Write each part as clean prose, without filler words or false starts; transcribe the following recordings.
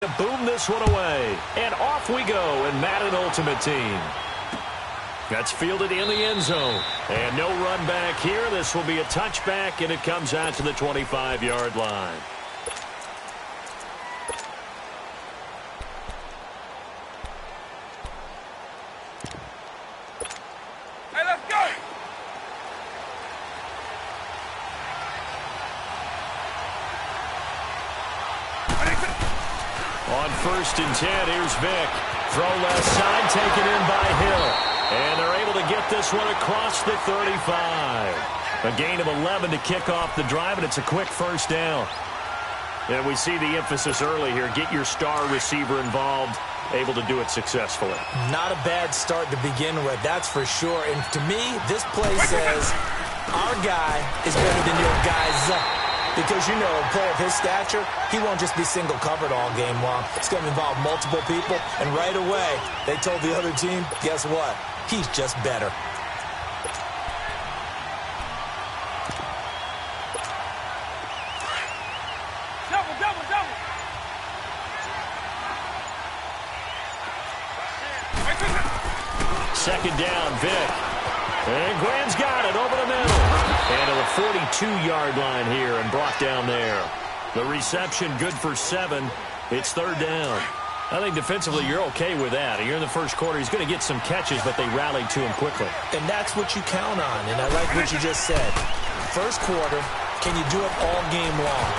To boom this one away. And off we go in Madden Ultimate Team. That's fielded in the end zone. And no run back here. This will be a touchback, and it comes out to the 25-yard line. Hey, let's go! On 1st and 10, here's Vick. Throw left side, taken in by Hill. And they're able to get this one across the 35. A gain of 11 to kick off the drive, and it's a quick first down. And we see the emphasis early here. Get your star receiver involved, able to do it successfully. Not a bad start to begin with, that's for sure. And to me, this play says our guy is better than your guys. Because, you know, a player of his stature, he won't just be single covered all game long. It's going to involve multiple people. And right away, they told the other team, guess what? He's just better. Double, double, double. Second down, Vick. And Graham's got it over the middle. And to the 42-yard line here and brought down there. The reception good for 7. It's 3rd down. I think defensively you're okay with that. Here in the first quarter, he's going to get some catches, but they rallied to him quickly. And that's what you count on. And I like what you just said. First quarter, can you do it all game long?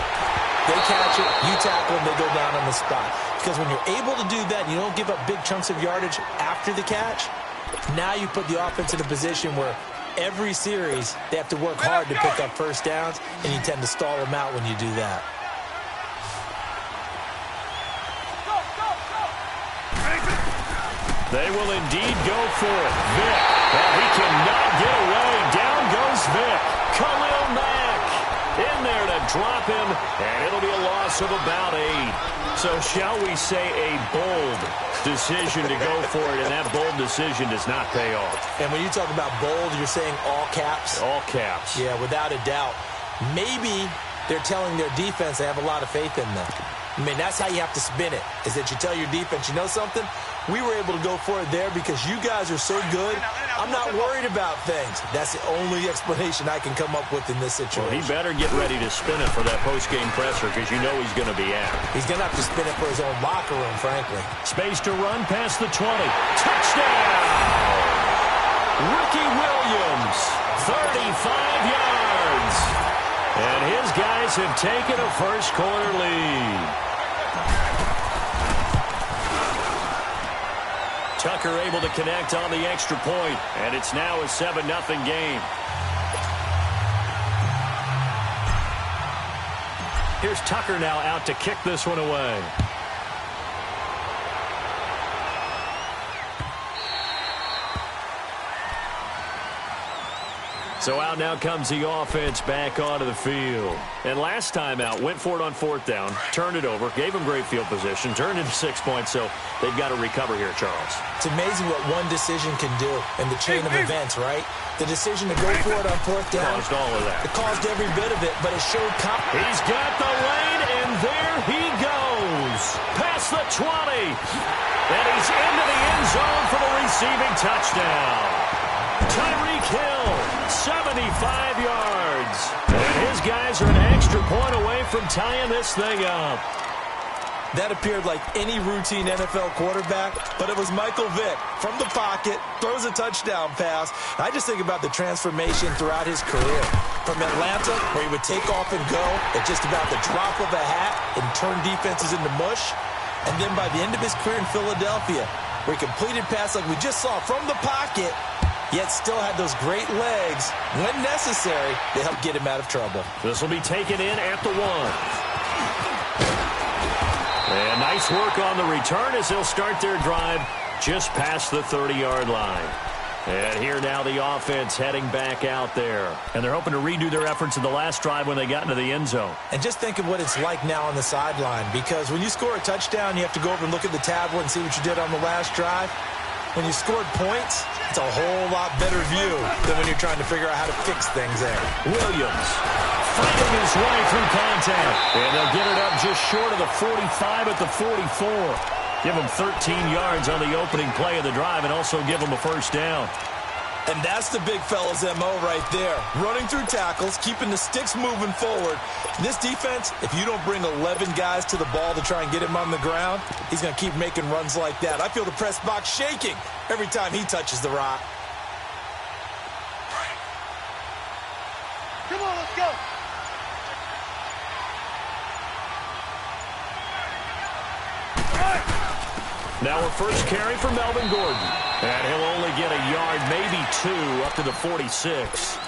They catch it, you tackle them, they go down on the spot. Because when you're able to do that, and you don't give up big chunks of yardage after the catch, now you put the offense in a position where every series they have to work hard to pick up first downs, and you tend to stall them out when you do that. They will indeed go for it. Vick, and he cannot get away. Down goes Vick. Khalil Mack in there to drop him, and it'll be a loss of about 8. So shall we say a bold decision to go for it, and that bold decision does not pay off. And when you talk about bold, you're saying all caps? All caps. Yeah, without a doubt. Maybe they're telling their defense they have a lot of faith in them. I mean, that's how you have to spin it, is that you tell your defense, you know something? We were able to go for it there because you guys are so good. I'm not worried about things. That's the only explanation I can come up with in this situation. Well, he better get ready to spin it for that post-game presser because you know he's going to be out. He's going to have to spin it for his own locker room, frankly. Space to run past the 20. Touchdown! Ricky Williams, 35 yards. And his guys have taken a first quarter lead. Tucker able to connect on the extra point, and it's now a 7-0 game. Here's Tucker now out to kick this one away. So out now comes the offense back onto the field. And last time out, went for it on 4th down, turned it over, gave them great field position, turned into 6 points, so they've got to recover here, Charles. It's amazing what one decision can do in the chain of events, right? The decision to go for it on 4th down. Caused all of that. It caused every bit of it, but it showed He's got the lane, and there he goes. Past the 20. And he's into the end zone for the receiving touchdown. Tyreek Hill, 75 yards. And his guys are an extra point away from tying this thing up. That appeared like any routine NFL quarterback, but it was Michael Vick from the pocket, throws a touchdown pass. I just think about the transformation throughout his career. From Atlanta, where he would take off and go at just about the drop of a hat and turn defenses into mush. And then by the end of his career in Philadelphia, where he completed pass like we just saw from the pocket, yet still had those great legs, when necessary, to help get him out of trouble. This will be taken in at the 1. And nice work on the return as they'll start their drive just past the 30-yard line. And here now the offense heading back out there. And they're hoping to redo their efforts in the last drive when they got into the end zone. And just think of what it's like now on the sideline, because when you score a touchdown, you have to go over and look at the tablet and see what you did on the last drive. When you scored points, it's a whole lot better view than when you're trying to figure out how to fix things there. Williams fighting his way through contact. And they'll get it up just short of the 45 at the 44. Give him 13 yards on the opening play of the drive and also give him a first down. And that's the big fella's MO right there. Running through tackles, keeping the sticks moving forward. This defense, if you don't bring 11 guys to the ball to try and get him on the ground, he's going to keep making runs like that. I feel the press box shaking every time he touches the rock. Come on, let's go. Now a first carry for Melvin Gordon. And he'll only get a yard, maybe two, up to the 46.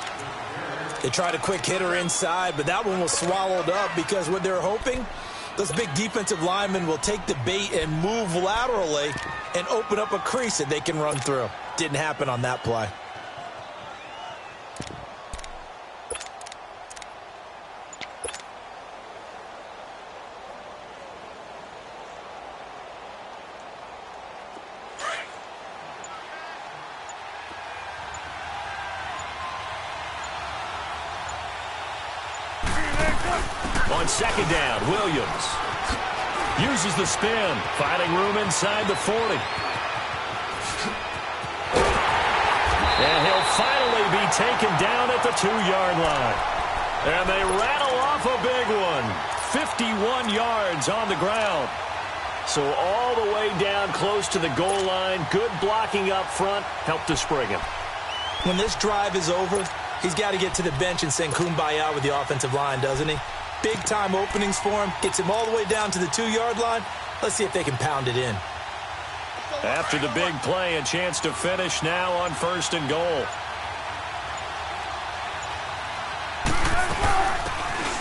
They tried a quick hitter inside, but that one was swallowed up because what they're hoping, those big defensive linemen will take the bait and move laterally and open up a crease that they can run through. Didn't happen on that play. On second down, Williams uses the spin, finding room inside the 40. And he'll finally be taken down at the 2-yard line. And they rattle off a big one. 51 yards on the ground. So all the way down close to the goal line. Good blocking up front. Helped to spring him. When this drive is over, he's got to get to the bench and sing Kumbaya with the offensive line, doesn't he? Big-time openings for him. Gets him all the way down to the 2-yard line. Let's see if they can pound it in. After the big play, a chance to finish now on 1st and goal.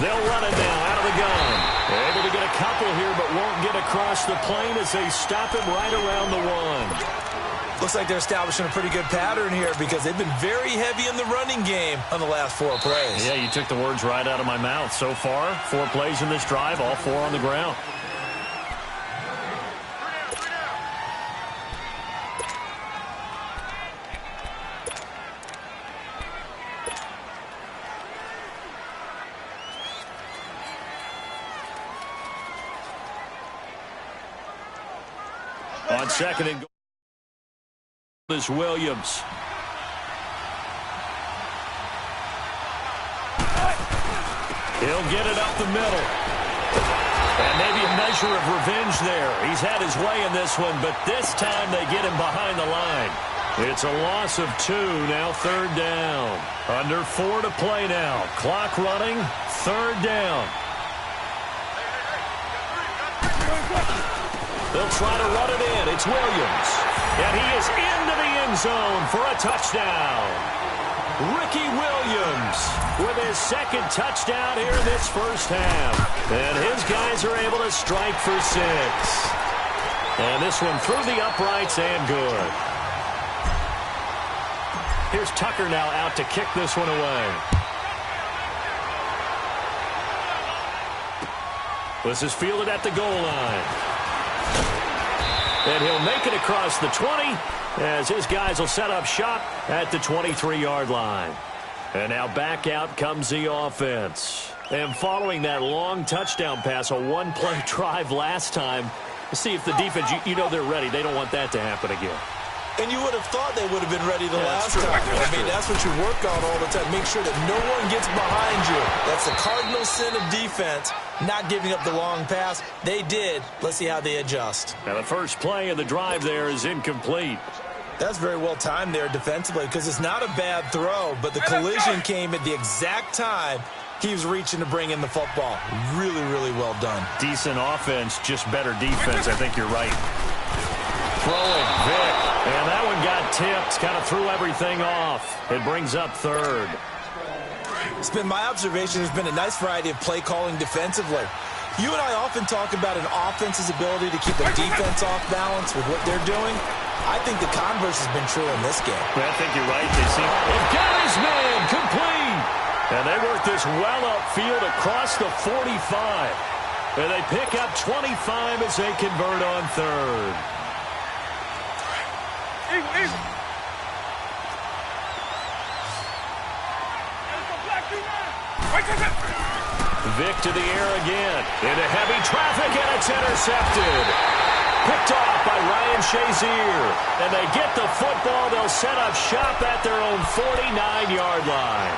They'll run it now out of the gun. Able to get a couple here, but won't get across the plane as they stop him right around the 1. Looks like they're establishing a pretty good pattern here because they've been very heavy in the running game on the last 4 plays. Yeah, you took the words right out of my mouth. So far, 4 plays in this drive, all 4 on the ground. On second and goal is Williams. He'll get it up the middle. And maybe a measure of revenge there. He's had his way in this one, but this time they get him behind the line. It's a loss of 2, now 3rd down. Under 4 to play now. Clock running, 3rd down. They'll try to run it in. It's Williams. And he is into the end zone for a touchdown. Ricky Williams with his 2nd touchdown here in this first half. And his guys are able to strike for 6. And this one through the uprights and good. Here's Tucker now out to kick this one away. This is fielded at the goal line. And he'll make it across the 20 as his guys will set up shop at the 23-yard line. And now back out comes the offense. And following that long touchdown pass, a 1-play drive last time, see if the defense, you know they're ready. They don't want that to happen again. And you would have thought they would have been ready the last time. I mean, that's what you work on all the time. Make sure that no one gets behind you. That's the cardinal sin of defense, not giving up the long pass. They did. Let's see how they adjust. Now the first play of the drive there is incomplete. That's very well timed there defensively because it's not a bad throw, but the collision came at the exact time he was reaching to bring in the football. Really, really well done. Decent offense, just better defense. I think you're right. Throwing Vic. And that one got tipped, kind of threw everything off. It brings up 3rd. It's been my observation there's been a nice variety of play calling defensively. You and I often talk about an offense's ability to keep a defense off balance with what they're doing. I think the converse has been true in this game. I think you're right. They've got his man complete. And they work this well upfield across the 45. And they pick up 25 as they convert on 3rd. Eagle. Vic to the air again. Into heavy traffic, and it's intercepted. Picked off by Ryan Shazier. And they get the football. They'll set up shop at their own 49-yard line.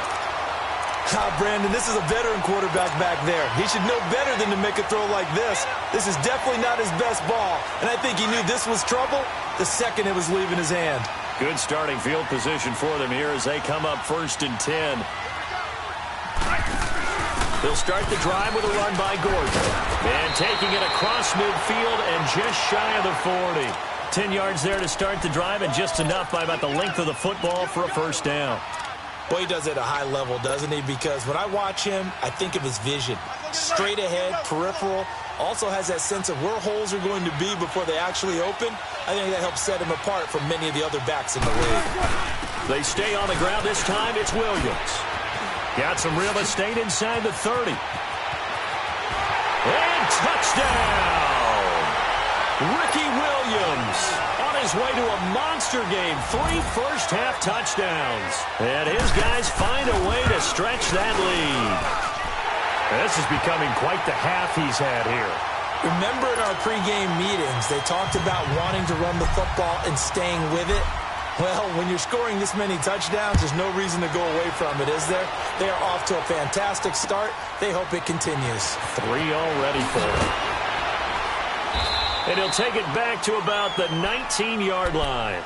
Brandon, this is a veteran quarterback back there. He should know better than to make a throw like this. This is definitely not his best ball. And I think he knew this was trouble the second it was leaving his hand. Good starting field position for them here as they come up 1st and 10. They'll start the drive with a run by Gordon. And taking it across midfield and just shy of the 40. 10 yards there to start the drive and just enough by about the length of the football for a first down. Well, he does it at a high level, doesn't he? Because when I watch him, I think of his vision. Straight ahead, peripheral. Also has that sense of where holes are going to be before they actually open. I think that helps set him apart from many of the other backs in the league. They stay on the ground this time. It's Williams. Got some real estate inside the 30. And touchdown! Ricky Williams on his way to a monster game. 3 first-half touchdowns. And his guys find a way to stretch that lead. This is becoming quite the half he's had here. Remember in our pregame meetings, they talked about wanting to run the football and staying with it. Well, when you're scoring this many touchdowns, there's no reason to go away from it, is there? They are off to a fantastic start. They hope it continues. 3 already for him. And he'll take it back to about the 19-yard line.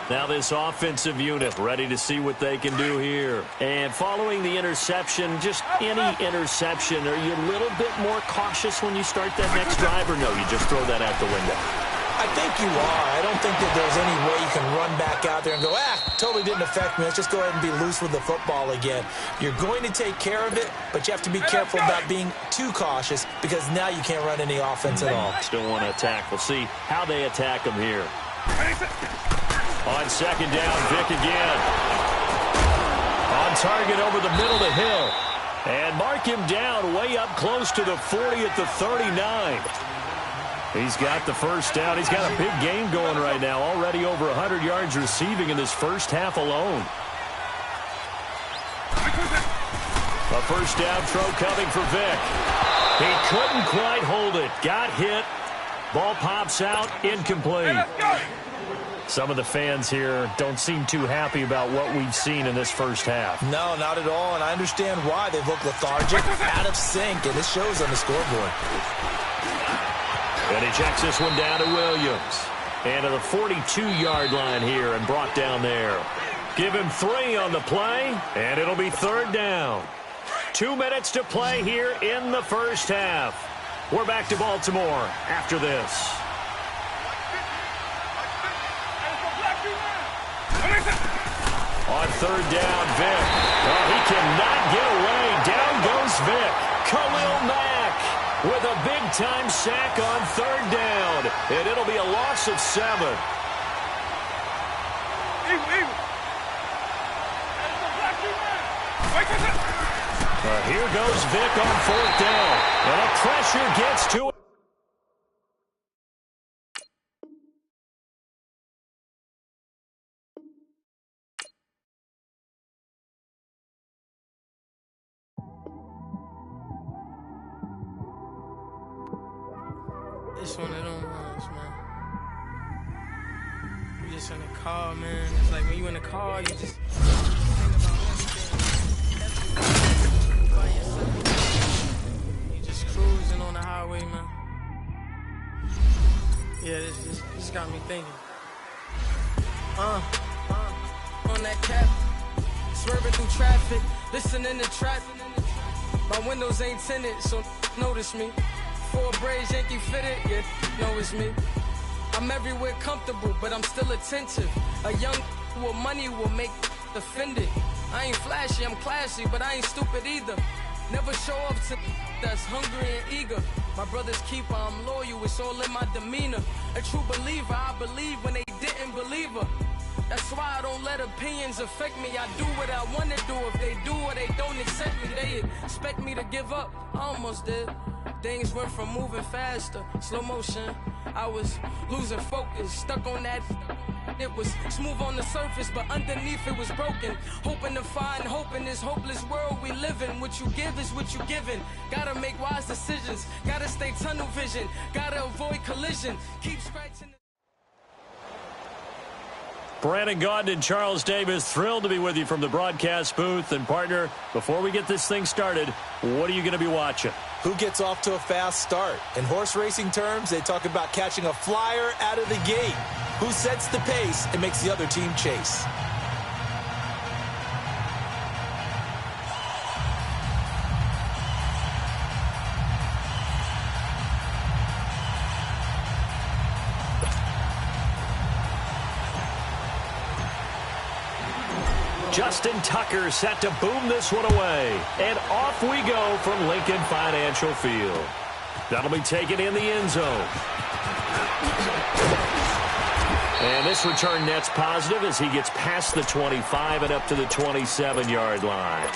Now this offensive unit ready to see what they can do here. And following the interception, just any interception, are you a little bit more cautious when you start that next drive, or no, you just throw that out the window? I think you are. I don't think that there's any way you can run back out there and go, totally didn't affect me. Let's just go ahead and be loose with the football again. You're going to take care of it, but you have to be careful about being too cautious because now you can't run any offense at all. Still want to attack. We'll see how they attack them here. On 2nd down, Vic again. On target over the middle to Hill. And mark him down way up close to the 40 at the 39. He's got the first down. He's got a big game going right now. Already over 100 yards receiving in this first half alone. A first down throw coming for Vic. He couldn't quite hold it. Got hit. Ball pops out. Incomplete. Some of the fans here don't seem too happy about what we've seen in this first half. No, not at all, and I understand why. They've looked lethargic, out of sync, and it shows on the scoreboard. And he checks this one down to Williams. And to the 42-yard line here and brought down there. Give him 3 on the play, and it'll be 3rd down. 2 minutes to play here in the first half. We're back to Baltimore after this. On 3rd down, Vic. Oh, he cannot get away. Down goes Vic. Khalil Mack with a big-time sack on 3rd down. And it'll be a loss of 7. Here goes Vic on 4th down. And the pressure gets to it. It's one of them ones, man. You just in the car, man. It's like when you in the car, you just think about everything by yourself. You just cruising on the highway, man. Yeah, this got me thinking. On that cap, swerving through traffic, listening to trap. My windows ain't tinted, so notice me. 4 braids, Yankee fitted, yeah, know it's me. I'm everywhere comfortable, but I'm still attentive. A young with money will make offended. I ain't flashy, I'm classy, but I ain't stupid either. Never show up to that's hungry and eager. My brother's keeper, I'm loyal, it's all in my demeanor. A true believer, I believe when they didn't believe her. That's why I don't let opinions affect me. I do what I want to do. If they do or they don't accept me, they expect me to give up. I almost did. Things went from moving faster, slow motion. I was losing focus, stuck on that. It was smooth on the surface, but underneath it was broken. Hoping to find hope in this hopeless world we live in. What you give is what you given. Gotta make wise decisions. Gotta stay tunnel vision. Gotta avoid collision. Keep scratching. Brandon Gaudin and Charles Davis, thrilled to be with you from the broadcast booth. And, partner, before we get this thing started, what are you going to be watching? Who gets off to a fast start? In horse racing terms, they talk about catching a flyer out of the gate. Who sets the pace and makes the other team chase? Justin Tucker set to boom this one away. And off we go from Lincoln Financial Field. That'll be taken in the end zone. And this return net's positive as he gets past the 25 and up to the 27-yard line.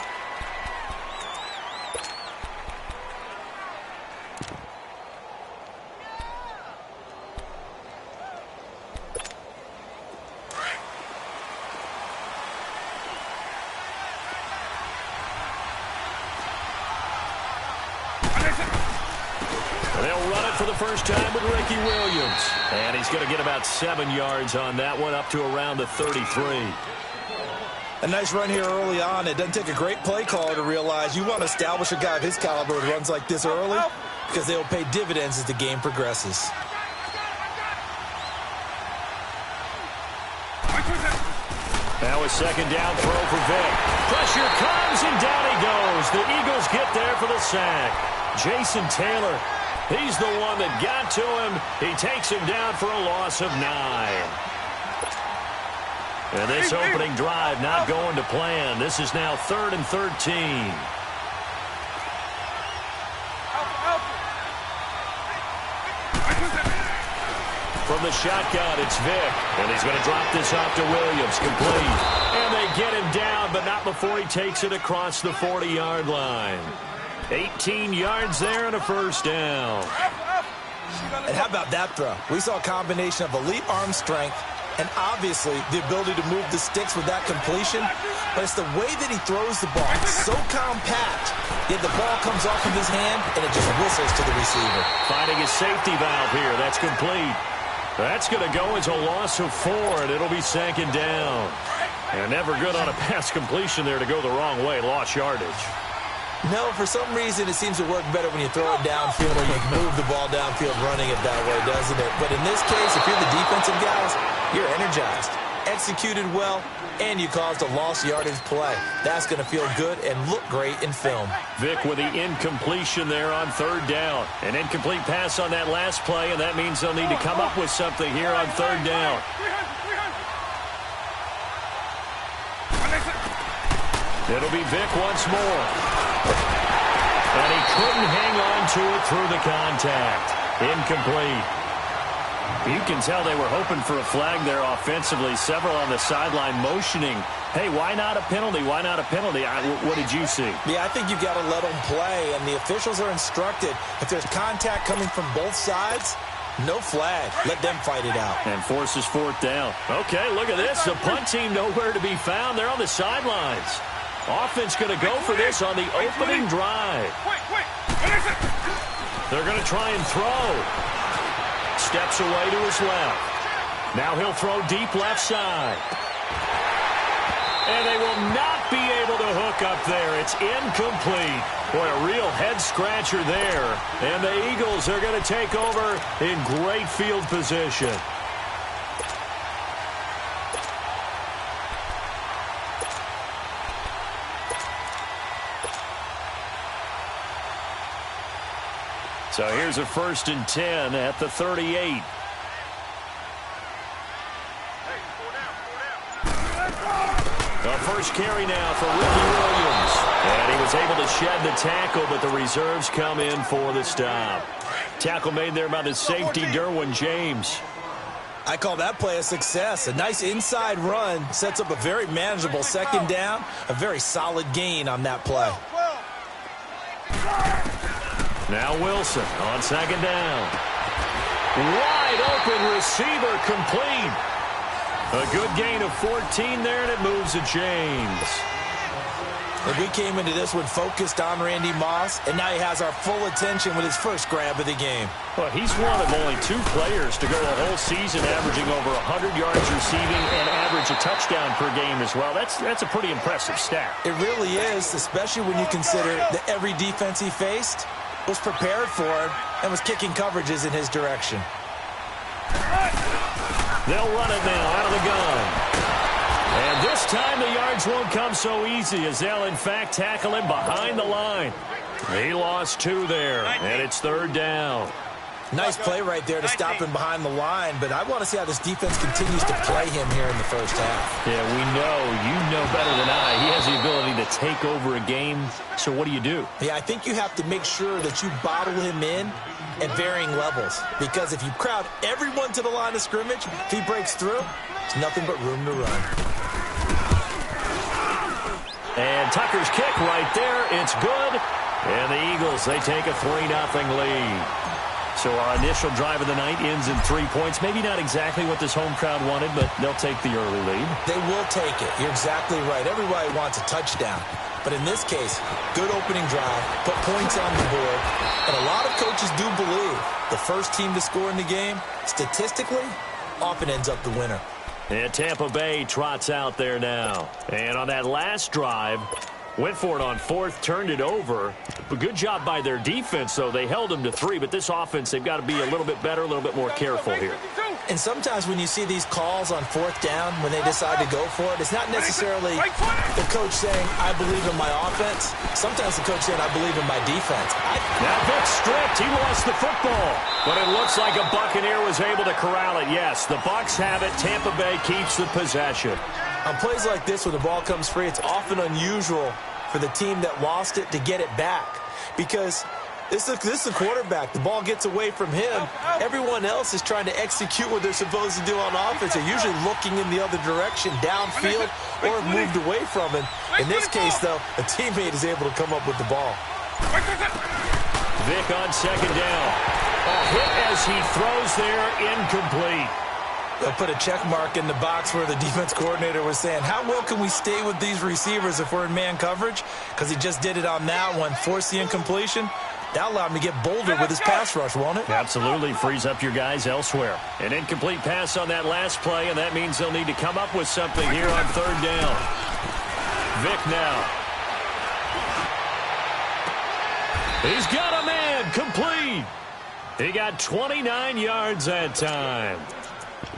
First time with Ricky Williams. And he's going to get about 7 yards on that one, up to around the 33. A nice run here early on. It doesn't take a great play caller to realize you want to establish a guy of his caliber with runs like this early because they will pay dividends as the game progresses. Now a second down throw for Vic. Pressure comes and down he goes. The Eagles get there for the sack. Jason Taylor. He's the one that got to him. He takes him down for a loss of 9. And this opening drive not going to plan. This is now 3rd and 13. From the shotgun, it's Vic. And he's going to drop this off to Williams. Complete. And they get him down, but not before he takes it across the 40-yard line. 18 yards there and a first down. And how about that throw? We saw a combination of elite arm strength and obviously the ability to move the sticks with that completion. But it's the way that he throws the ball. It's so compact, yet the ball comes off of his hand and it just whistles to the receiver. Finding his safety valve here. That's complete. That's going to go as a loss of 4, and it'll be second down. And never good on a pass completion there to go the wrong way. Lost yardage. No, for some reason, it seems to work better when you throw it downfield or you move the ball downfield running it that way, doesn't it? But in this case, if you're the defensive guys, you're energized, executed well, and you caused a lost yardage play. That's going to feel good and look great in film. Vic with the incompletion there on 3rd down. An incomplete pass on that last play, and that means they'll need to come up with something here on 3rd down. It'll be Vic once more. And he couldn't hang on to it through the contact. Incomplete. You can tell they were hoping for a flag there offensively. Several on the sideline motioning. Hey, why not a penalty? Why not a penalty? What did you see? Yeah, I think you've got to let them play, and the officials are instructed. If there's contact coming from both sides, no flag. Let them fight it out. And forces 4th down. Okay, look at this. The punt team nowhere to be found. They're on the sidelines. Offense going to go for this on the opening drive. They're going to try and throw. Steps away to his left. Now he'll throw deep left side. And they will not be able to hook up there. It's incomplete. Boy, a real head-scratcher there. And the Eagles are going to take over in great field position. So here's a 1st and 10 at the 38. The first carry now for Ricky Williams. And he was able to shed the tackle, but the reserves come in for the stop. Tackle made there by the safety, Derwin James. I call that play a success. A nice inside run sets up a very manageable 2nd down. A very solid gain on that play. Now Wilson on second down. Wide open receiver complete. A good gain of 14 there, and it moves the chains. And we came into this one focused on Randy Moss, and now he has our full attention with his first grab of the game. Well, he's one of only 2 players to go a whole season averaging over 100 yards receiving and average a touchdown per game as well. That's a pretty impressive stat. It really is, especially when you consider that every defense he faced was prepared for him and was kicking coverages in his direction. They'll run it now out of the gun. And this time the yards won't come so easy as they'll, in fact, tackle him behind the line. He lost 2 there, and it's third down. Nice play right there to stop him behind the line, but I want to see how this defense continues to play him here in the first half. Yeah, you know better than I. He has the ability to take over a game, so what do you do? Yeah, I think you have to make sure that you bottle him in at varying levels, because if you crowd everyone to the line of scrimmage, if he breaks through, it's nothing but room to run. And Tucker's kick right there. It's good. And the Eagles, they take a 3-0 lead. So our initial drive of the night ends in 3 points. Maybe not exactly what this home crowd wanted, but they'll take the early lead. They will take it. You're exactly right. Everybody wants a touchdown. But in this case, good opening drive, put points on the board. And a lot of coaches do believe the first team to score in the game, statistically, often ends up the winner. And Tampa Bay trots out there now. And on that last drive, went for it on 4th, turned it over. But good job by their defense, though. They held them to 3, but this offense, they've got to be a little bit better, a little bit more careful here. And sometimes when you see these calls on 4th down, when they decide to go for it, it's not necessarily the coach saying, I believe in my offense. Sometimes the coach saying, I believe in my defense. Now Vic's stripped. He lost the football. But it looks like a Buccaneer was able to corral it. Yes, the Bucs have it. Tampa Bay keeps the possession. On plays like this, when the ball comes free, it's often unusual for the team that lost it to get it back. Because this is a quarterback. The ball gets away from him. Everyone else is trying to execute what they're supposed to do on offense. They're usually looking in the other direction, downfield, or moved away from him. In this case, though, a teammate is able to come up with the ball. Vic on second down. A hit as he throws there, incomplete. They'll put a check mark in the box where the defense coordinator was saying, how well can we stay with these receivers if we're in man coverage? Because he just did it on that one, forced the incompletion. That'll allow him to get bolder with his pass rush, won't it? Absolutely. Frees up your guys elsewhere. An incomplete pass on that last play, and that means they'll need to come up with something here on third down. Vic now. He's got a man, complete. He got 29 yards that time.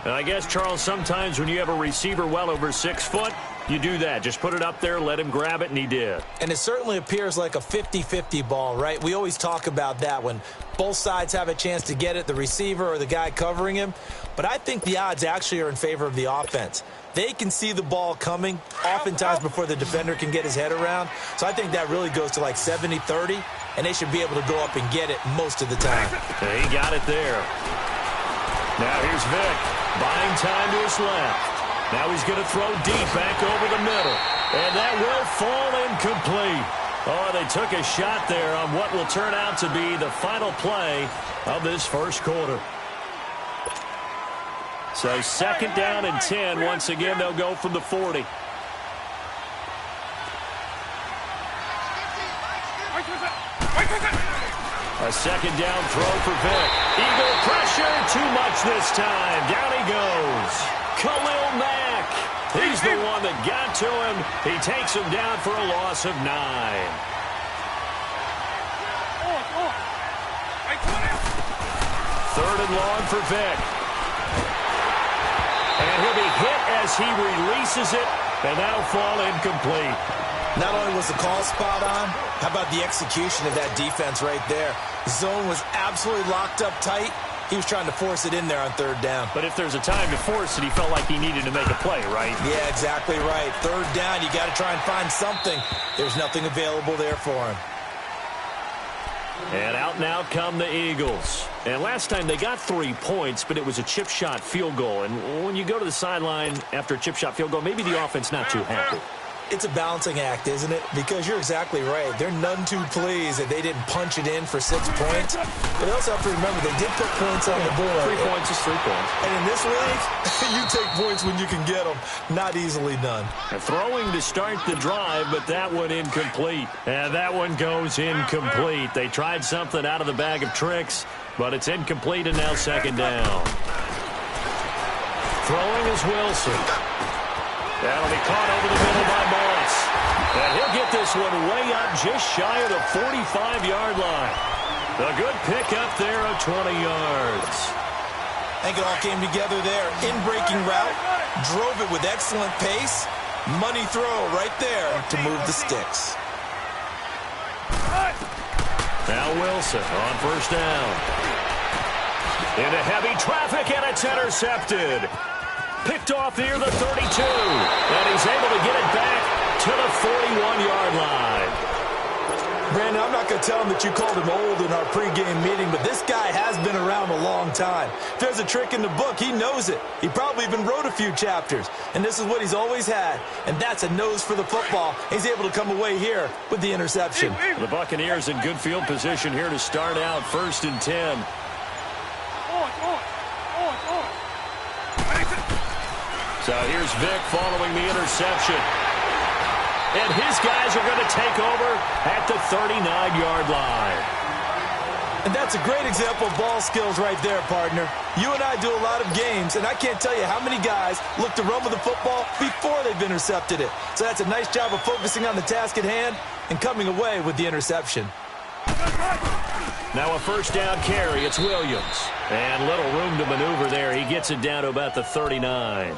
And I guess, Charles, sometimes when you have a receiver well over 6 foot, you do that. Just put it up there, let him grab it, and he did. And it certainly appears like a 50-50 ball, right? We always talk about that when both sides have a chance to get it, the receiver or the guy covering him. But I think the odds actually are in favor of the offense. They can see the ball coming oftentimes before the defender can get his head around. So I think that really goes to like 70-30, and they should be able to go up and get it most of the time. He got it there. Now here's Vic, buying time to his left. Now he's going to throw deep back over the middle. And that will fall incomplete. Oh, they took a shot there on what will turn out to be the final play of this first quarter. So second down and 10. Once again, they'll go from the 40. A second down throw for Vic. Eagle pressure, too much this time. Down he goes. Khalil Mack. He's the one that got to him. He takes him down for a loss of 9. Third and long for Vic. And he'll be hit as he releases it, and that'll fall incomplete. Not only was the call spot on, how about the execution of that defense right there? The zone was absolutely locked up tight. He was trying to force it in there on third down. But if there's a time to force it, he felt like he needed to make a play, right? Yeah, exactly right. Third down, you got to try and find something. There's nothing available there for him. And out now come the Eagles. And last time they got 3 points, but it was a chip shot field goal. And when you go to the sideline after a chip shot field goal, maybe the offense not too happy. It's a balancing act, isn't it? Because you're exactly right. They're none too pleased that they didn't punch it in for 6 points. But they also have to remember they did put points on the board. 3 points is 3 points. And in this league, you take points when you can get them. Not easily done. Throwing to start the drive, but that one incomplete. And that one goes incomplete. They tried something out of the bag of tricks, but it's incomplete and now second down. Throwing is Wilson. That'll be caught over the middle by Moss. And he'll get this one way up just shy of the 45-yard line. A good pickup there of 20 yards. I think it all came together there. In-breaking route, drove it with excellent pace. Money throw right there to move the sticks. Now Wilson on first down. Into heavy traffic, and it's intercepted. Picked off near the 32. And he's able to get it back to the 41-yard line. Brandon, I'm not going to tell him that you called him old in our pregame meeting, but this guy has been around a long time. If there's a trick in the book, he knows it. He probably even wrote a few chapters. And this is what he's always had. And that's a nose for the football. He's able to come away here with the interception. The Buccaneers in good field position here to start out 1st and 10. So here's Vic following the interception. And his guys are going to take over at the 39-yard line. And that's a great example of ball skills right there, partner. You and I do a lot of games, and I can't tell you how many guys look to run with the football before they've intercepted it. So that's a nice job of focusing on the task at hand and coming away with the interception. Now a first down carry. It's Williams. And little room to maneuver there. He gets it down to about the 39.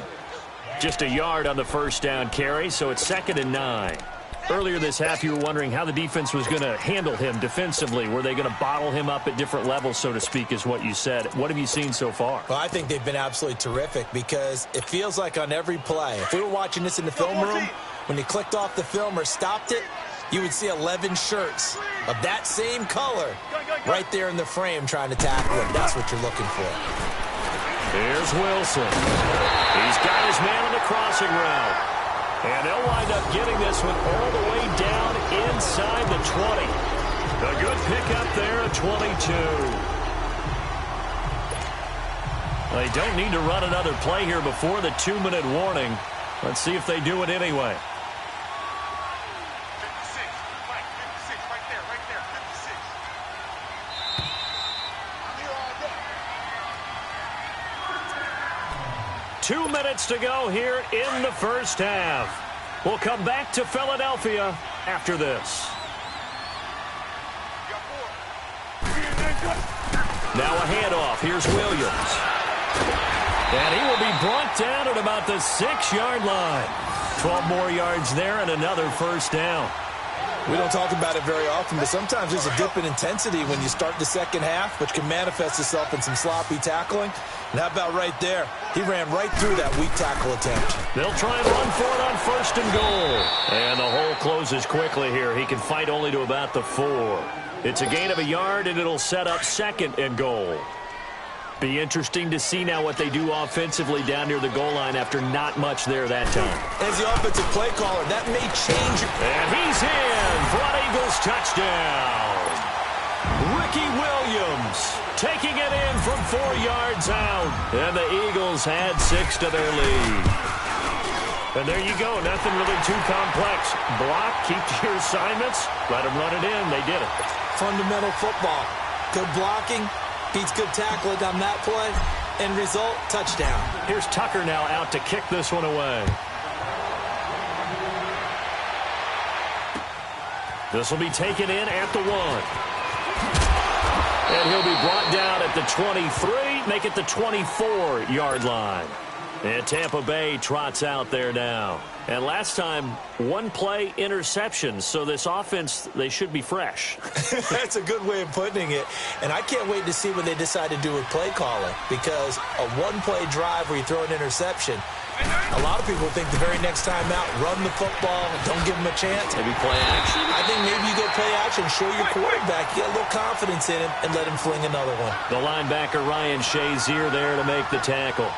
Just a yard on the first down carry, so it's 2nd and 9. Earlier this half, you were wondering how the defense was going to handle him defensively. Were they going to bottle him up at different levels, so to speak, is what you said. What have you seen so far? Well, I think they've been absolutely terrific because it feels like on every play, if we were watching this in the film room, when you clicked off the film or stopped it, you would see 11 shirts of that same color right there in the frame trying to tackle him. That's what you're looking for. Here's Wilson. He's got his man on the crossing route. And they'll wind up getting this one all the way down inside the 20. A good pickup there at 22. They don't need to run another play here before the 2-minute warning. Let's see if they do it anyway. 56 right there, 56. 2 minutes to go here in the first half. We'll come back to Philadelphia after this. Now a handoff. Here's Williams. And he will be brought down at about the 6-yard line. 12 more yards there and another first down. We don't talk about it very often, but sometimes there's a dip in intensity when you start the second half, which can manifest itself in some sloppy tackling. And how about right there? He ran right through that weak tackle attempt. They'll try and run for it on 1st and goal. And the hole closes quickly here. He can fight only to about the 4. It's a gain of a yard, and it'll set up 2nd and goal. Be interesting to see now what they do offensively down near the goal line after not much there that time. As the offensive play caller, that may change. And he's in for an Eagles touchdown. Ricky Williams taking it in from 4 yards out. And the Eagles had 6 to their lead. And there you go. Nothing really too complex. Block, keep to your assignments, let them run it in. They did it. Fundamental football. Good blocking. Beats good tackling on that play. End result, touchdown. Here's Tucker now out to kick this one away. This will be taken in at the 1. And he'll be brought down at the 23, make it the 24-yard line. And Tampa Bay trots out there now. And last time, 1-play interception. So this offense, they should be fresh. That's a good way of putting it. And I can't wait to see what they decide to do with play calling. Because a 1-play drive where you throw an interception, a lot of people think the very next time out, run the football, don't give them a chance. Maybe play action. I think maybe you go play action, show your quarterback, get a little confidence in him, and let him fling another one. The linebacker, Ryan Shazier, there to make the tackle.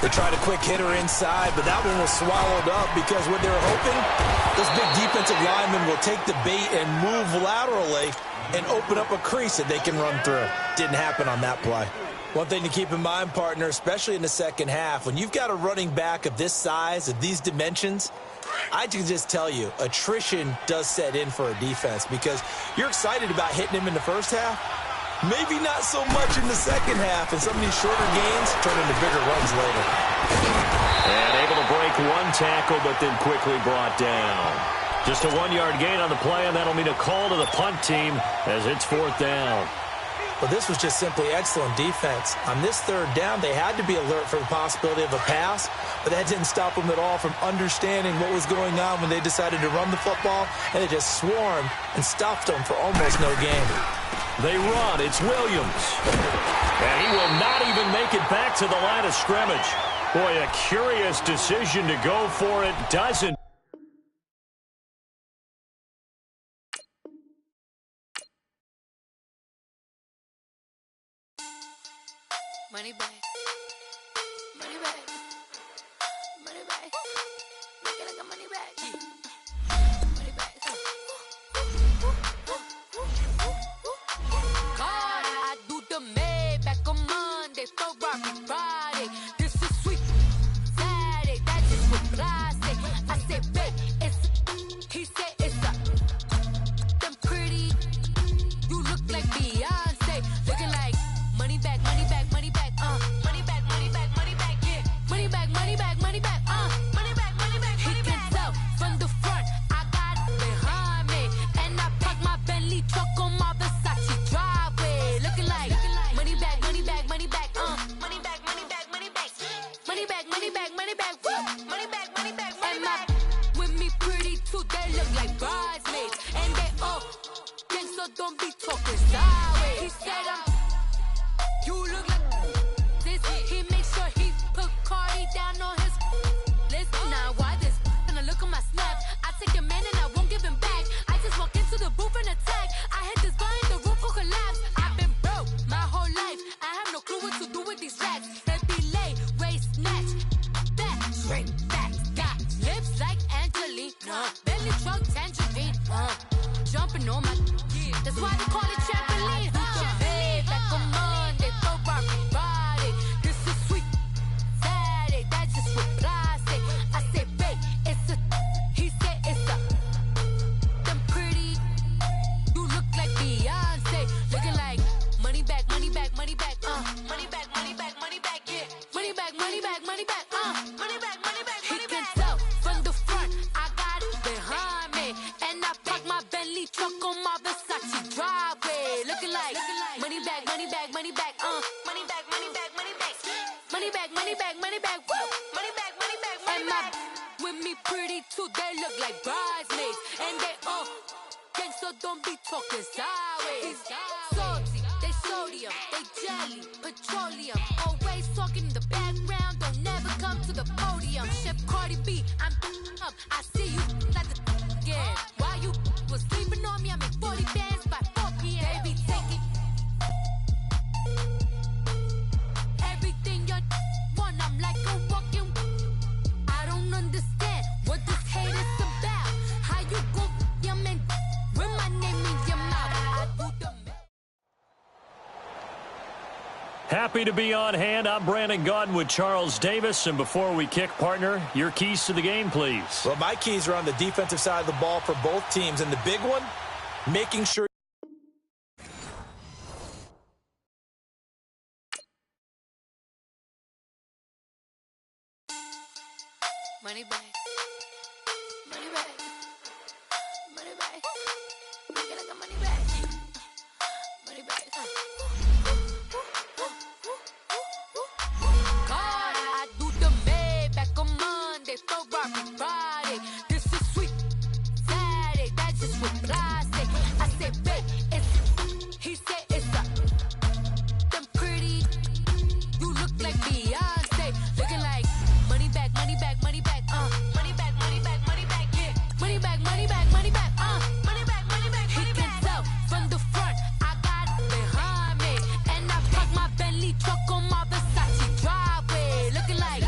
They tried a quick hitter inside, but that one was swallowed up because what they were hoping, those big defensive linemen will take the bait and move laterally and open up a crease that they can run through. Didn't happen on that play. One thing to keep in mind, partner, especially in the second half, when you've got a running back of this size, of these dimensions, I can just tell you, attrition does set in for a defense because you're excited about hitting him in the first half. Maybe not so much in the second half, and some of these shorter gains turn into bigger runs later. And able to break one tackle, but then quickly brought down. Just a 1-yard gain on the play, and that'll mean a call to the punt team as it's 4th down. Well, this was just simply excellent defense. On this 3rd down, they had to be alert for the possibility of a pass, but that didn't stop them at all from understanding what was going on when they decided to run the football, and they just swarmed and stuffed them for almost no gain. They run. It's Williams. And he will not even make it back to the line of scrimmage. Boy, a curious decision to go for it. Doesn't. Money back. Money back. Money back. Make it like a money back. Money back. God, I do the Maybach on Monday, Ferrari Friday. This is sweet Saturday. That's just what I say. I say, babe, it's. He said it's a. Them pretty. You look like Beyonce. Looking like money back, money back, money back. Money back, money back, money back, yeah. Money back, money back, money back, money back, money back, money back. He can tell from the front, I got it behind me. And I park my Bentley truck on my Versace driveway. Looking like money back, money back, money back, money back, money back, money back. Money back, money back, money back, woo. Money back, money back, money back. With me pretty too, they look like bridesmaids. And they all gang, so don't be talking sideways. He said you look like this. He makes sure he put Cardi down on his list. Now why this? Gonna look at my snap. I take a man and I won't give him back. I just walk into the booth and attack. I hit this guy in the roof will collapse. I've been broke my whole life. I have no clue what to do with these racks. Baby lay, waist snatch, back, straight back. Got lips like Angelina, belly truck tangerine. Jumping on my, that's why they call it trampoline. Back on Monday, Ferrari Friday. This is sweet Saturday. That's just what I say. I say, babe, it's a. He said it's a. Them pretty. You look like Beyonce. Looking like money back, money back, money back. Money back, money back, money back, yeah. Money back, money back, money back. Money back, money back, money back. He can tell from the front, I got it behind me. And I park my Bentley truck on my Versace driveway. Looking like money back, money back, money back. Money back, money back, money back. Money back, money back, money back. Woo. Money back, money back, money back. With me pretty too, they look like bridesmaids. And they all gang, so don't be talking sideways. Salty, they sodium, they jelly, petroleum. Always talking in the background, don't never come to the podium. Chef Cardi B, I'm up. I see you like the again. Why you was sleeping on me? I make 40 bands by 4 p.m. They be taking everything you want. I'm like a walking. I don't understand what this hate is about. How you go your man with my name in your mouth? I do the Happy to be on hand. I'm Brandon Gaudin with Charles Davis. And before we kick, partner, your keys to the game, please. Well, my keys are on the defensive side of the ball for both teams. And the big one, making sure. money back. Money back. Money back. Make it like a money back. Money back. God, I do the Maybach on Monday, Ferrari Friday. This is sweet Saturday. That's just what I say. I say, babe, it's. He said it's a. Them pretty. You look like Beyonce. Looking like money back, money back, money back. Money back, money back, money back. Yeah. Money back, money back, money back. Money back, money back, money back. He can tell from the front, I got it behind me. And I park my Bentley truck on my Versace driveway. Looking like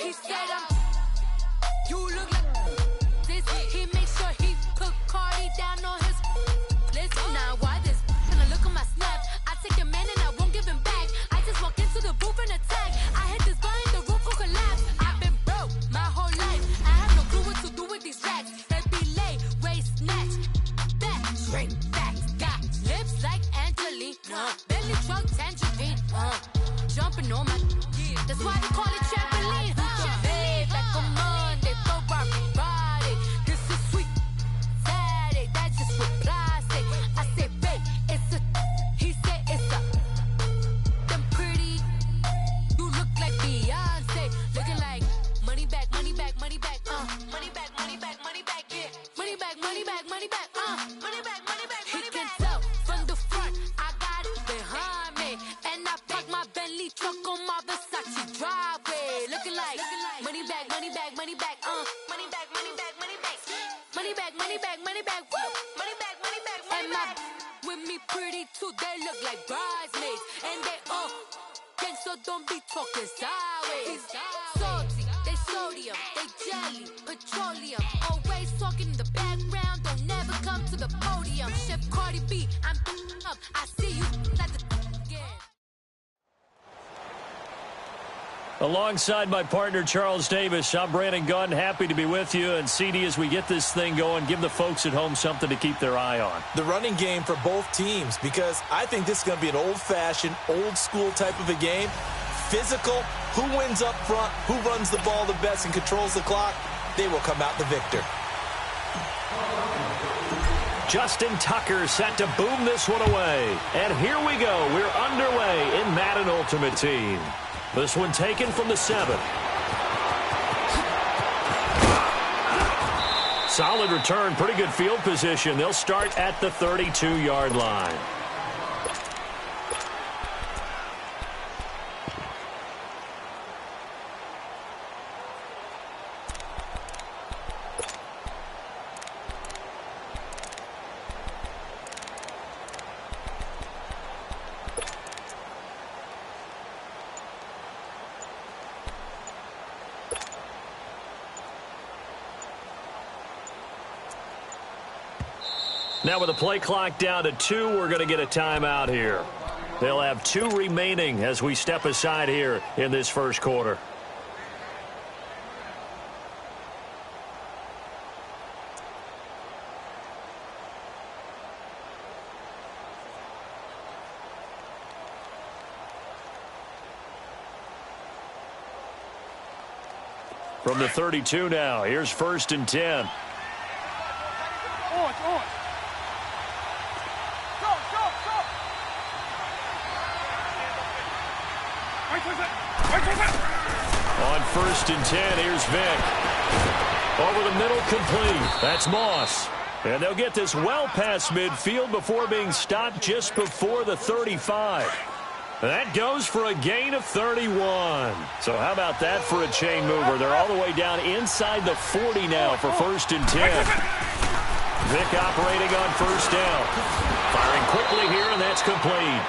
He said you look like this. He makes sure he put Cardi down on his list. Now why this? When I look at my snap, I take your man and I won't give him back. I just walk into the booth and attack. I hit this button, the roof will collapse. I've been broke my whole life. I have no clue what to do with these racks. That be late, waist snatch, back, straight back. Got lips like Angelina, belly truck tangerine. Jumping on my, that's why they call it trampoline. Babe, like a Monday, throw body. This is sweet Saturday, that's just what plastic. I say, babe, it's a, he said it's a, them pretty, you look like Beyonce, looking like money back, money back, money back, money back, money back, money back, yeah, money back, money back, money back, money back, money back, money back. He can tell from the front, I got it behind me, and I park my Bentley truck on my Versace driveway, looking like money back, money back, money back, money back, money back, money back, money back, money back, money back, woo, money back, money back, money back. With me pretty too, they look like bridesmaids, and they all gang, so don't be talking sideways. Salty, they sodium, they jelly, petroleum, always talking in the background, don't never come to the podium. Chef Cardi B, I'm up, I see you at the again. Alongside my partner, Charles Davis, I'm Brandon Gunn. Happy to be with you. And CD, as we get this thing going, give the folks at home something to keep their eye on. The running game for both teams, because I think this is going to be an old-fashioned, old-school type of a game. Physical, who wins up front, who runs the ball the best and controls the clock, they will come out the victor. Justin Tucker set to boom this one away. And here we go. We're underway in Madden Ultimate Team. This one taken from the 7. Solid return, pretty good field position. They'll start at the 32-yard line. Now with the play clock down to 2, we're going to get a timeout here. They'll have 2 remaining as we step aside here in this first quarter. From the 32 now, here's 1st and 10. On 1st and 10, here's Vick. Over the middle, complete. That's Moss. And they'll get this well past midfield before being stopped just before the 35. That goes for a gain of 31. So how about that for a chain mover? They're all the way down inside the 40 now for 1st and 10. Vick operating on 1st down. Firing quickly here, and that's complete.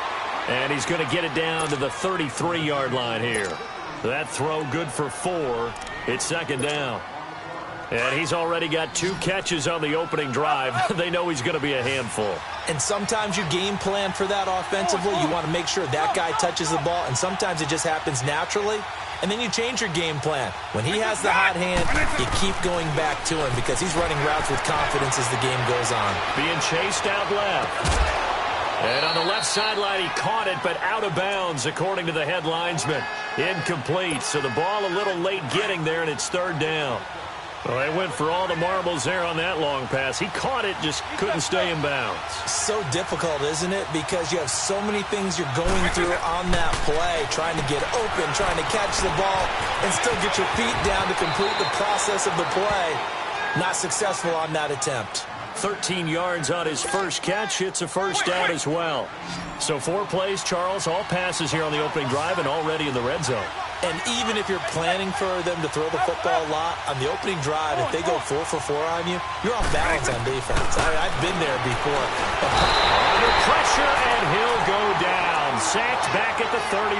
And he's going to get it down to the 33-yard line here. That throw good for 4. It's 2nd down. And he's already got 2 catches on the opening drive. They know he's going to be a handful. And sometimes you game plan for that offensively. You want to make sure that guy touches the ball, and sometimes it just happens naturally. And then you change your game plan. When he has the hot hand, you keep going back to him because he's running routes with confidence as the game goes on. Being chased out left. And on the left sideline, he caught it, but out of bounds, according to the head linesman. Incomplete, so the ball a little late getting there, and it's 3rd down. Well, they went for all the marbles there on that long pass. He caught it, just couldn't stay in bounds. So difficult, isn't it? Because you have so many things you're going through on that play, trying to get open, trying to catch the ball, and still get your feet down to complete the process of the play. Not successful on that attempt. 13 yards on his first catch. It's a 1st down as well. So 4 plays, Charles, all passes here on the opening drive and already in the red zone. And even if you're planning for them to throw the football a lot, on the opening drive, if they go 4 for 4 on you, you're off balance on defense. I've been there before. Under pressure, and he'll go down. And sacked back at the 31.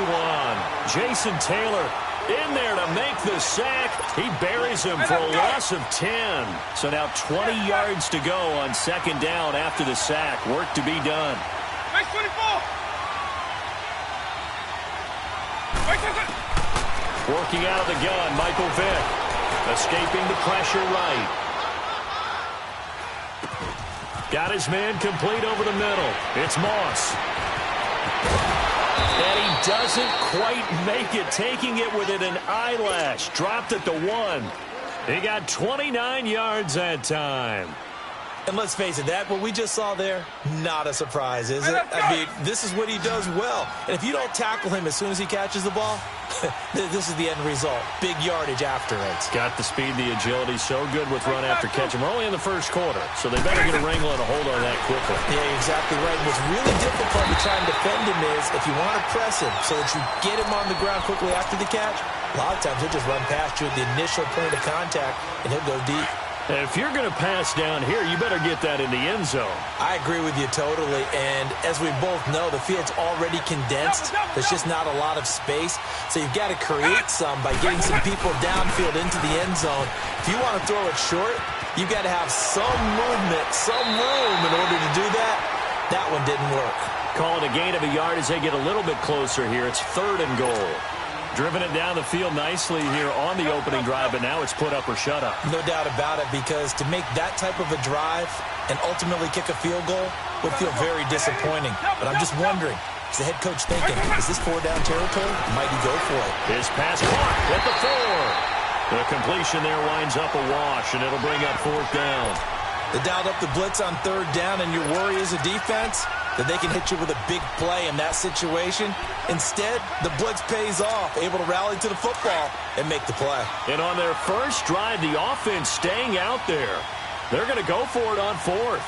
Jason Taylor in there to make the sack. He buries him for a loss of 10. So now 20 yards to go on second down after the sack. Work to be done. Make 24. Working out of the gun, Michael Vick. Escaping the pressure right. Got his man complete over the middle. It's Moss. And he doesn't quite make it, taking it within an eyelash. Dropped at the 1. He got 29 yards that time. And let's face it, what we just saw there, not a surprise, is it? I mean, this is what he does well. And if you don't tackle him as soon as he catches the ball, this is the end result. Big yardage after it. Got the speed, the agility, so good with run after catch. And we're only in the first quarter, so they better get a wrangle and a hold on that quickly. Yeah, you're exactly right. What's really difficult to try and defend him is if you want to press him so that you get him on the ground quickly after the catch, a lot of times he'll just run past you at the initial point of contact, and he'll go deep. If you're going to pass down here, you better get that in the end zone. I agree with you totally, and as we both know, the field's already condensed. There's just not a lot of space, so you've got to create some by getting some people downfield into the end zone. If you want to throw it short, you've got to have some movement, some room in order to do that. That one didn't work. Call it a gain of a yard as they get a little bit closer here. It's 3rd and goal. Driven it down the field nicely here on the opening drive, but now it's put up or shut up. No doubt about it, because to make that type of a drive and ultimately kick a field goal would feel very disappointing. But I'm just wondering, is the head coach thinking, is this 4-down territory? Might he go for it? His pass caught at the 4. The completion there winds up a wash, and it'll bring up 4th down. They dialed up the blitz on 3rd down, and your worry as a defense that they can hit you with a big play in that situation. Instead, the blitz pays off, able to rally to the football and make the play. And on their first drive, the offense staying out there. They're going to go for it on 4th.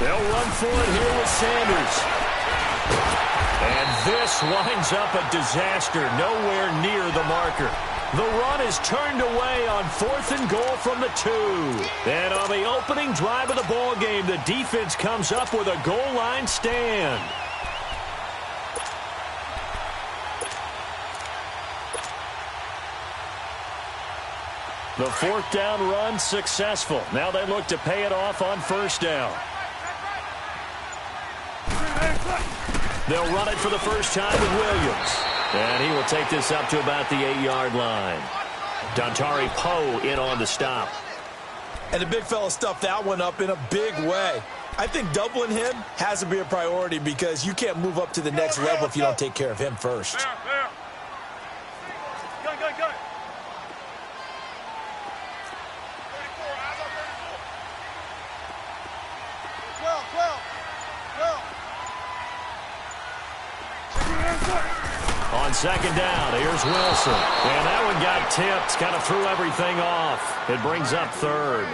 They'll run for it here with Sanders. And this winds up a disaster, nowhere near the marker. The run is turned away on 4th and goal from the 2. And on the opening drive of the ball game, the defense comes up with a goal line stand. The 4th down run successful. Now they look to pay it off on 1st down. They'll run it for the first time with Williams. And he will take this up to about the 8-yard line. Dontari Poe in on the stop. And the big fella stuffed that one up in a big way. I think doubling him has to be a priority because you can't move up to the next level if you don't take care of him first. Go. On 2nd down, here's Wilson. And that one got tipped, kind of threw everything off. It brings up 3rd.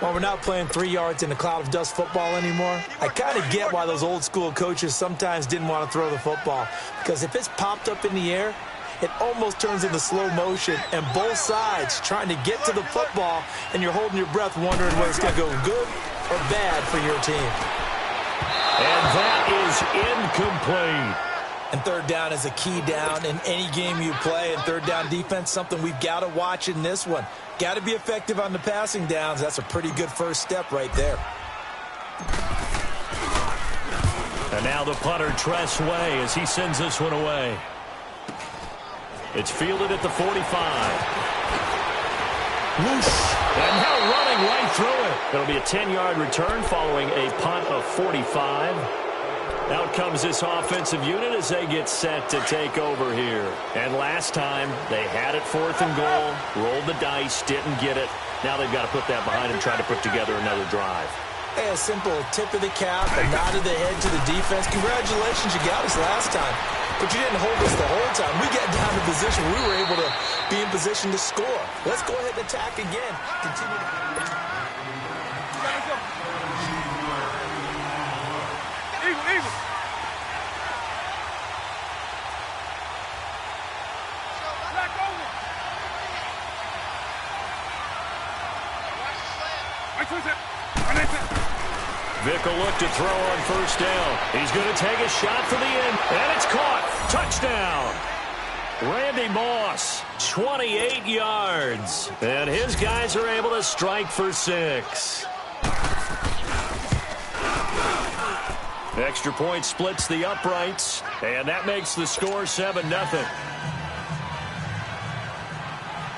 Well, we're not playing 3 yards in a cloud of dust football anymore. I kind of get why those old school coaches sometimes didn't want to throw the football. Because if it's popped up in the air, it almost turns into slow motion. And both sides trying to get to the football, and you're holding your breath wondering whether it's going to go good or bad for your team. And that is incomplete. And 3rd down is a key down in any game you play. And 3rd down defense, something we've got to watch in this one. Got to be effective on the passing downs. That's a pretty good first step right there. And now the punter, Tress Way, as he sends this one away. It's fielded at the 45. Whoosh. And now running right through it. It'll be a 10-yard return following a punt of 45. Out comes this offensive unit as they get set to take over here. And last time, they had it 4th and goal, rolled the dice, didn't get it. Now they've got to put that behind and try to put together another drive. Hey, a simple tip of the cap, a nod of the head to the defense. Congratulations, you got us last time. But you didn't hold us the whole time. We got down to position. We were able to be in position to score. Let's go ahead and attack again. Continue to... Eagle. Back over. Watch the slant. Pick a look to throw on first down. He's going to take a shot for the end, and it's caught. Touchdown. Randy Moss, 28 yards. And his guys are able to strike for 6. Extra point splits the uprights, and that makes the score 7-0.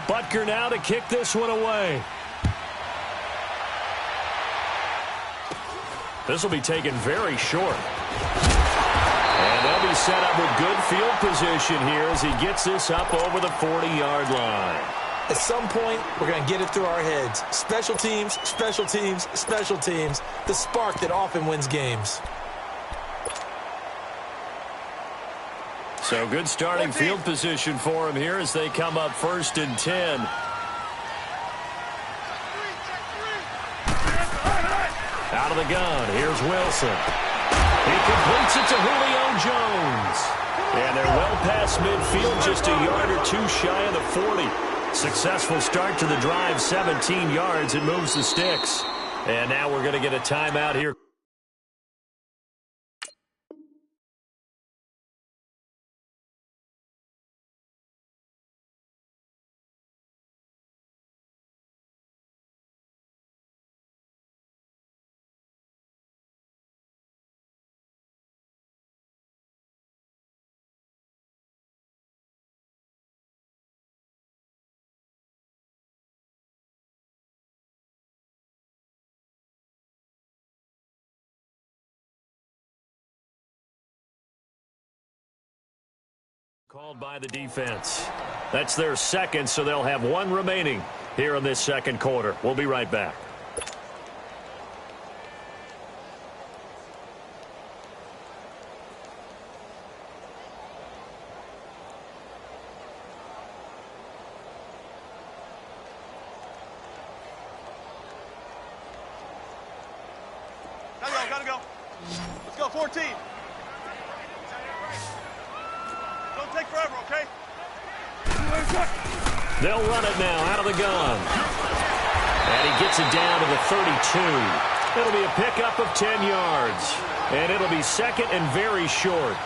Butker now to kick this one away. This will be taken very short. And they'll be set up with good field position here as he gets this up over the 40-yard line. At some point, we're going to get it through our heads. Special teams, special teams, special teams. The spark that often wins games. So good starting field position for him here as they come up 1st and 10. Out of the gun, here's Wilson. He completes it to Julio Jones. And they're well past midfield, just a yard or two shy of the 40. Successful start to the drive, 17 yards. It moves the sticks. And now we're going to get a timeout here. Called by the defense. That's their second, so they'll have one remaining here in this second quarter. We'll be right back. Gotta go. Let's go, 14. Don't take forever, okay? They'll run it now out of the gun. And he gets it down to the 32. It'll be a pickup of 10 yards. And it'll be second and very short.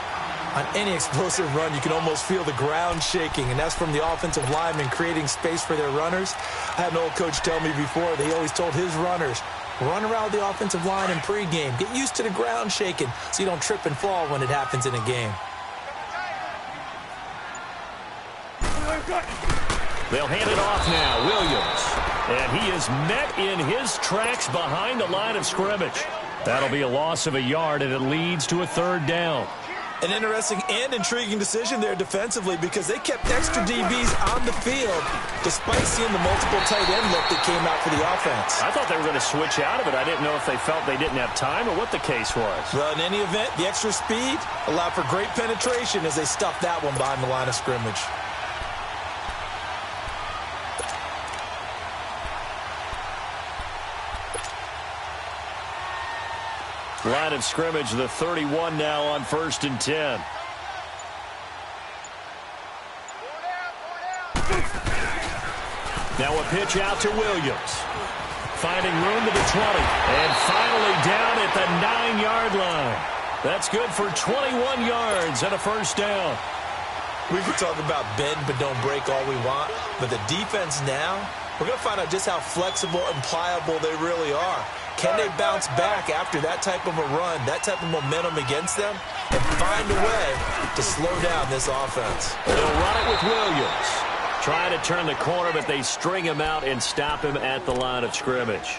On any explosive run, you can almost feel the ground shaking, and that's from the offensive linemen creating space for their runners. I had an old coach tell me before, they always told his runners, run around the offensive line in pregame. Get used to the ground shaking so you don't trip and fall when it happens in a game. They'll hand it off now, Williams. And he is met in his tracks behind the line of scrimmage. That'll be a loss of a yard, and it leads to a 3rd down. An interesting and intriguing decision there defensively because they kept extra DBs on the field despite seeing the multiple tight end look that came out for the offense. I thought they were going to switch out of it. I didn't know if they felt they didn't have time or what the case was. Well, in any event, the extra speed allowed for great penetration as they stuffed that one behind the line of scrimmage. Line of scrimmage, the 31 now on 1st and 10. Now a pitch out to Williams. Finding room to the 20. And finally down at the 9-yard line. That's good for 21 yards and a 1st down. We could talk about bend but don't break all we want, but the defense now, we're going to find out just how flexible and pliable they really are. Can they bounce back after that type of a run, that type of momentum against them, and find a way to slow down this offense? They'll run it with Williams. Trying to turn the corner, but they string him out and stop him at the line of scrimmage.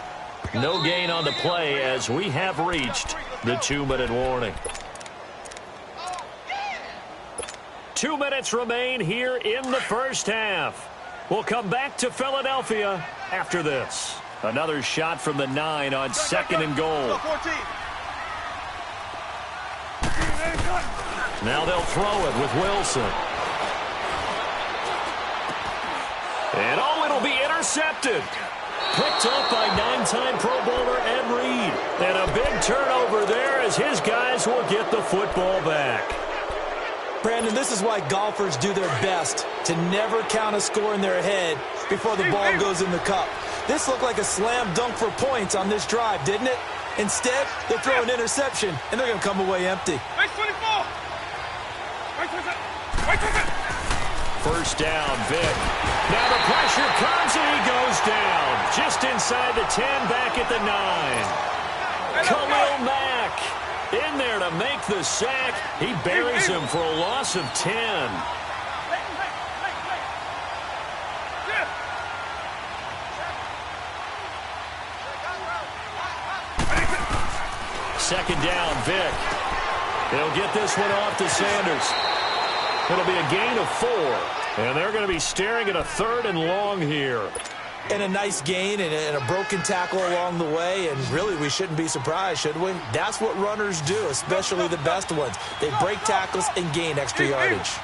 No gain on the play as we have reached the 2-minute warning. 2 minutes remain here in the first half. We'll come back to Philadelphia after this. Another shot from the 9 on 2nd and goal. Now they'll throw it with Wilson. And it'll be intercepted. Picked up by 9-time Pro Bowler Ed Reed. And a big turnover there as his guys will get the football back. Brandon, this is why golfers do their best to never count a score in their head before the ball goes in the cup. This looked like a slam dunk for points on this drive, didn't it? Instead, they throw an interception, and they're going to come away empty. Nice 24. First down, Vic. Now the pressure comes, and he goes down. Just inside the 10, back at the 9. Khalil Mack in there to make the sack. He buries him for a loss of 10. Second down, Vic. He'll get this one off to Sanders. It'll be a gain of 4. And they're going to be staring at a 3rd and long here. And a nice gain and a broken tackle along the way. And really, we shouldn't be surprised, should we? That's what runners do, especially the best ones. They break tackles and gain extra yardage.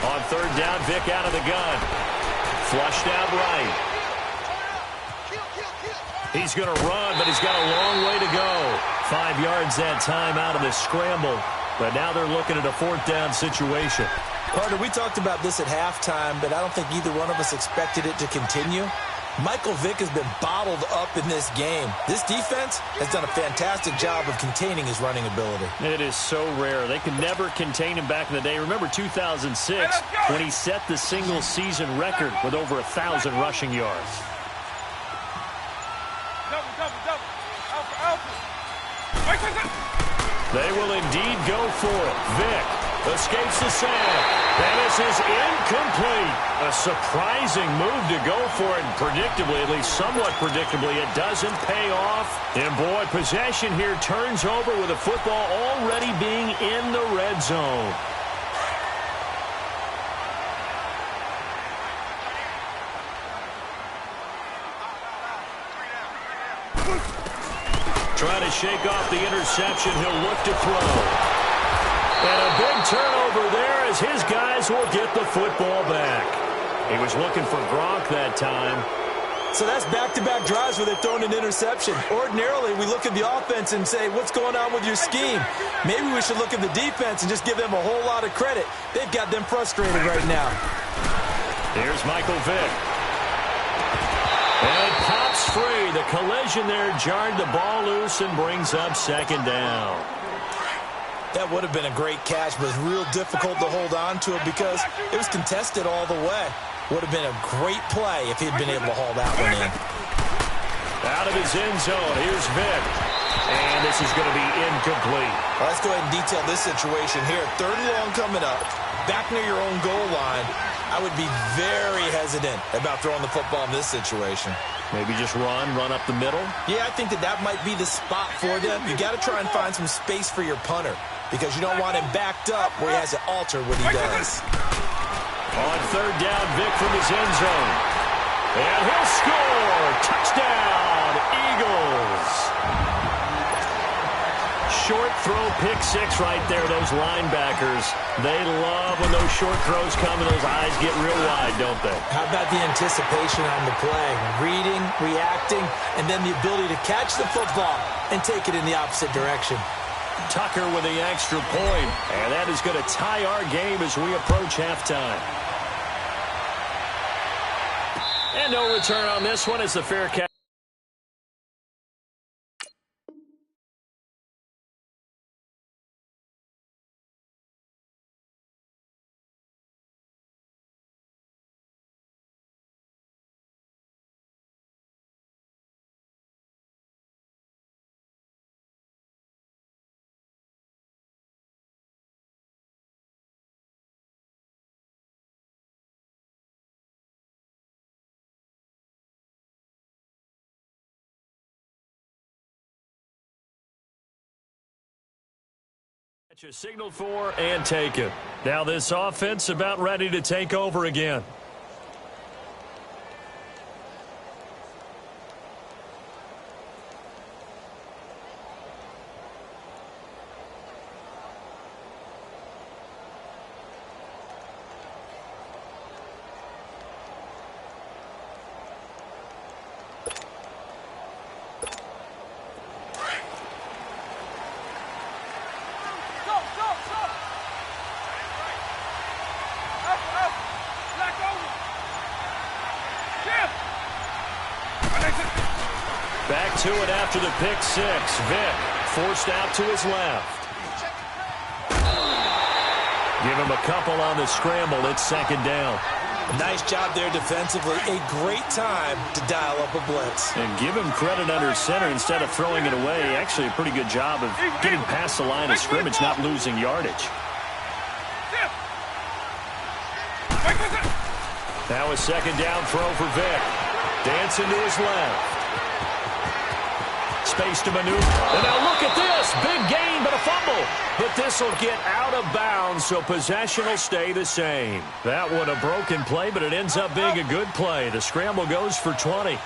On 3rd down, Vic out of the gun. Flushed out right. He's going to run, but he's got a long way to go. 5 yards that time out of the scramble. But now they're looking at a 4th down situation. Carter, we talked about this at halftime, but I don't think either one of us expected it to continue. Michael Vick has been bottled up in this game. This defense has done a fantastic job of containing his running ability. It is so rare. They could never contain him back in the day. Remember 2006 when he set the single-season record with over 1,000 rushing yards. They will indeed go for it. Vick escapes the sack. This is incomplete. A surprising move to go for it. And predictably, at least somewhat predictably, it doesn't pay off. And boy, possession here turns over with the football already being in the red zone. Trying to shake off the interception. He'll look to throw. And a big turnover there as his guys will get the football back. He was looking for Gronk that time. So that's back-to-back drives where they've thrown an interception. Ordinarily, we look at the offense and say, what's going on with your scheme? Maybe we should look at the defense and just give them a whole lot of credit. They've got them frustrated right now. Here's Michael Vick. And it pops free. The collision there jarred the ball loose and brings up 2nd down. That would have been a great catch, but it was real difficult to hold on to it because it was contested all the way. Would have been a great play if he'd been able to haul that one in. Out of his end zone, here's Vick. And this is going to be incomplete. Well, let's go ahead and detail this situation here. 3rd and long coming up, back near your own goal line. I would be very hesitant about throwing the football in this situation. Maybe just run up the middle? Yeah, I think that might be the spot for them. You got to try and find some space for your punter because you don't want him backed up where he has to alter what he does. On 3rd down, Vick from his end zone. And he'll score! Touchdown, Eagles! Short throw, pick 6 right there. Those linebackers, they love when those short throws come and those eyes get real wide, don't they? How about the anticipation on the play? Reading, reacting, and then the ability to catch the football and take it in the opposite direction. Tucker with the extra point. And that is going to tie our game as we approach halftime. And no return on this one as the fair catch. Signaled for and taken. Now this offense about ready to take over again. Back to it after the pick six. Vick forced out to his left. Give him a couple on the scramble. It's second down. Nice job there defensively. A great time to dial up a blitz. And give him credit under center instead of throwing it away. Actually a pretty good job of getting past the line of scrimmage, not losing yardage. Now a second down throw for Vick. Dancing to his left. Space to maneuver. And now look at this. Big gain, but a fumble. But this will get out of bounds, so possession will stay the same. That one a broken play, but it ends up being a good play. The scramble goes for 20. A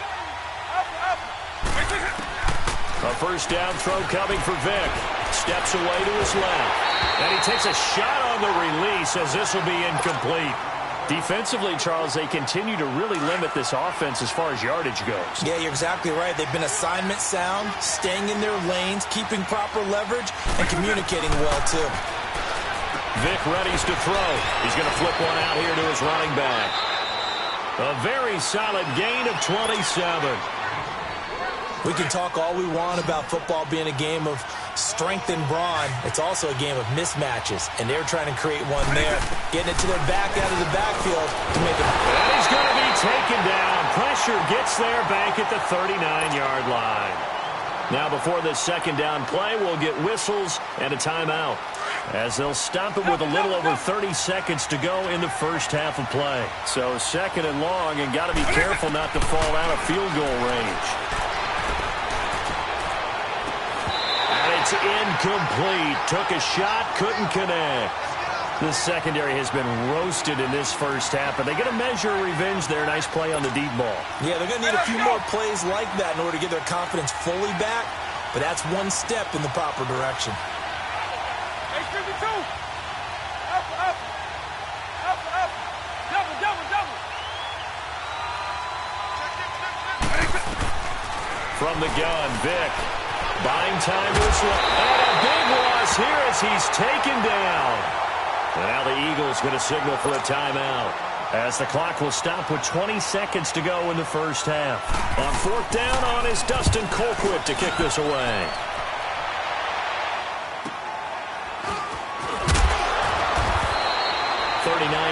first down throw coming for Vick. Steps away to his left. And he takes a shot on the release as this will be incomplete. Defensively, Charles, they continue to really limit this offense as far as yardage goes. Yeah, you're exactly right. They've been assignment sound, staying in their lanes, keeping proper leverage, and communicating well, too. Vick readies to throw. He's going to flip one out here to his running back. A very solid gain of 27. We can talk all we want about football being a game of strength and brawn. It's also a game of mismatches, and they're trying to create one there, getting it to their back out of the backfield to make it. And he's going to be taken down. Pressure gets there back at the 39-yard line. Now before this second down play, we'll get whistles and a timeout, as they'll stop it with a little over 30 seconds to go in the first half of play. So second and long, and got to be careful not to fall out of field goal range. It's incomplete. Took a shot, couldn't connect. The secondary has been roasted in this first half, but they get a measure of revenge there. Nice play on the deep ball. Yeah, they're going to need a few more plays like that in order to get their confidence fully back, but that's one step in the proper direction. From the gun, Vick. Buying time to his left. And a big loss here as he's taken down. And now the Eagles going to signal for a timeout, as the clock will stop with 20 seconds to go in the first half. On fourth down on is Dustin Colquitt to kick this away.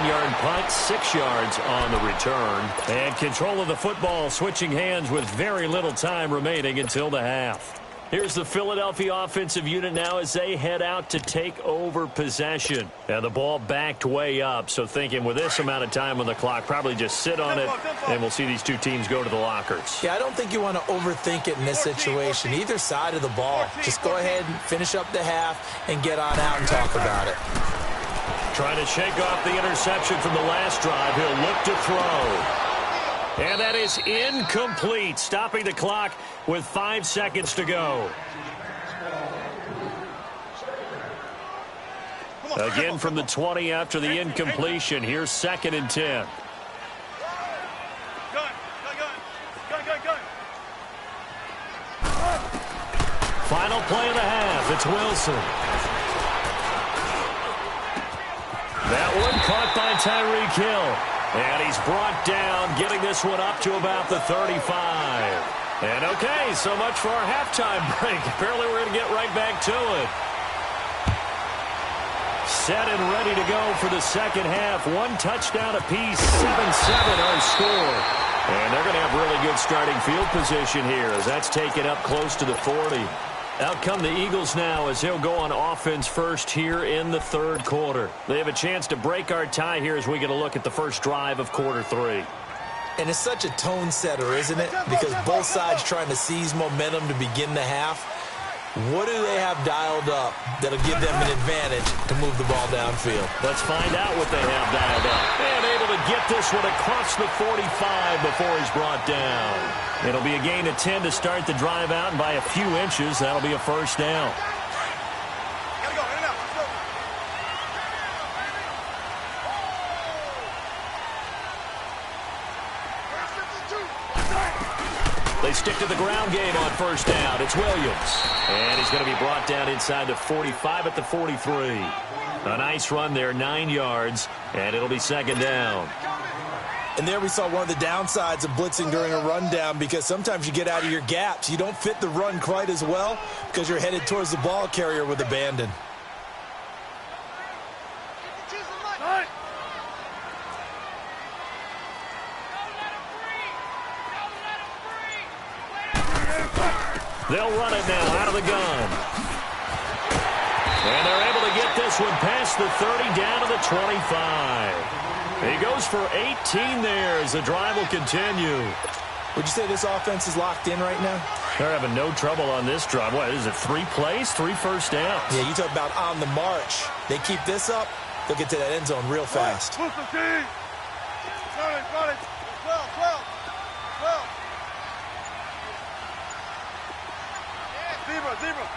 Yard punt, 6 yards on the return. And control of the football switching hands with very little time remaining until the half. Here's the Philadelphia offensive unit now as they head out to take over possession. And the ball backed way up, so thinking with this amount of time on the clock, probably just sit on it, and we'll see these two teams go to the lockers. Yeah, I don't think you want to overthink it in this situation. Either side of the ball. Just go ahead and finish up the half and get on out and talk about it. Trying to shake off the interception from the last drive. He'll look to throw. And that is incomplete, stopping the clock with 5 seconds to go. Again from the 20 after the incompletion. Here's second and 10. Final play of the half. It's Wilson. That one caught by Tyreek Hill. And he's brought down, getting this one up to about the 35. And okay, so much for our halftime break. Apparently we're going to get right back to it. Set and ready to go for the second half. One touchdown apiece, 7-7 our score. And they're going to have really good starting field position here, as that's taken up close to the 40. Out come the Eagles now as they'll go on offense first here in the third quarter. They have a chance to break our tie here as we get a look at the first drive of quarter 3. And it's such a tone setter, isn't it? Because both sides trying to seize momentum to begin the half. What do they have dialed up that'll give them an advantage to move the ball downfield? Let's find out what they have dialed up. And able to get this one across the 45 before he's brought down. It'll be a gain of 10 to start the drive out, and by a few inches, that'll be a first down. They stick to the ground game on first down. It's Williams. And he's going to be brought down inside the 45 at the 43. A nice run there, 9 yards, and it'll be second down. And there we saw one of the downsides of blitzing during a rundown, because sometimes you get out of your gaps. You don't fit the run quite as well because you're headed towards the ball carrier with abandon. They'll run it now out of the gun. And they're able to get this one past the 30 down to the 25. He goes for 18 there as the drive will continue. Would you say this offense is locked in right now? They're having no trouble on this drive. What is it, 3 plays, 3 first downs? Yeah, you talk about on the march. They keep this up, they'll get to that end zone real fast. Run it. 12. Zebra.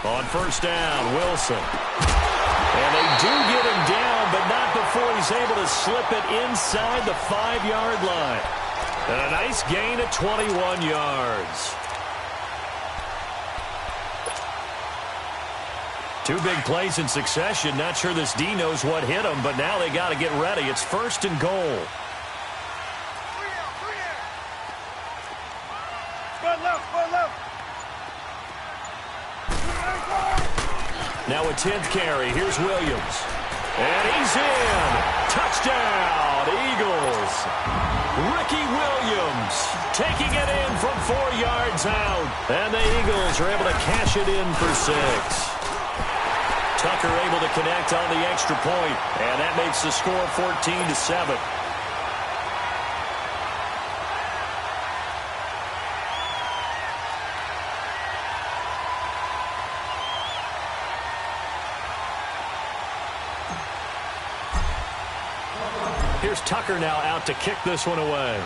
On first down, Wilson. And they do get him down, but not before he's able to slip it inside the 5-yard line. And a nice gain of 21 yards. 2 big plays in succession. Not sure this D knows what hit him, but now they got to get ready. It's 1st and goal. Spread left. Now a 10th carry. Here's Williams. And he's in. Touchdown, Eagles. Ricky Williams taking it in from 4 yards out. And the Eagles are able to cash it in for 6. Tucker able to connect on the extra point. And that makes the score 14-7. Here's Tucker now out to kick this one away.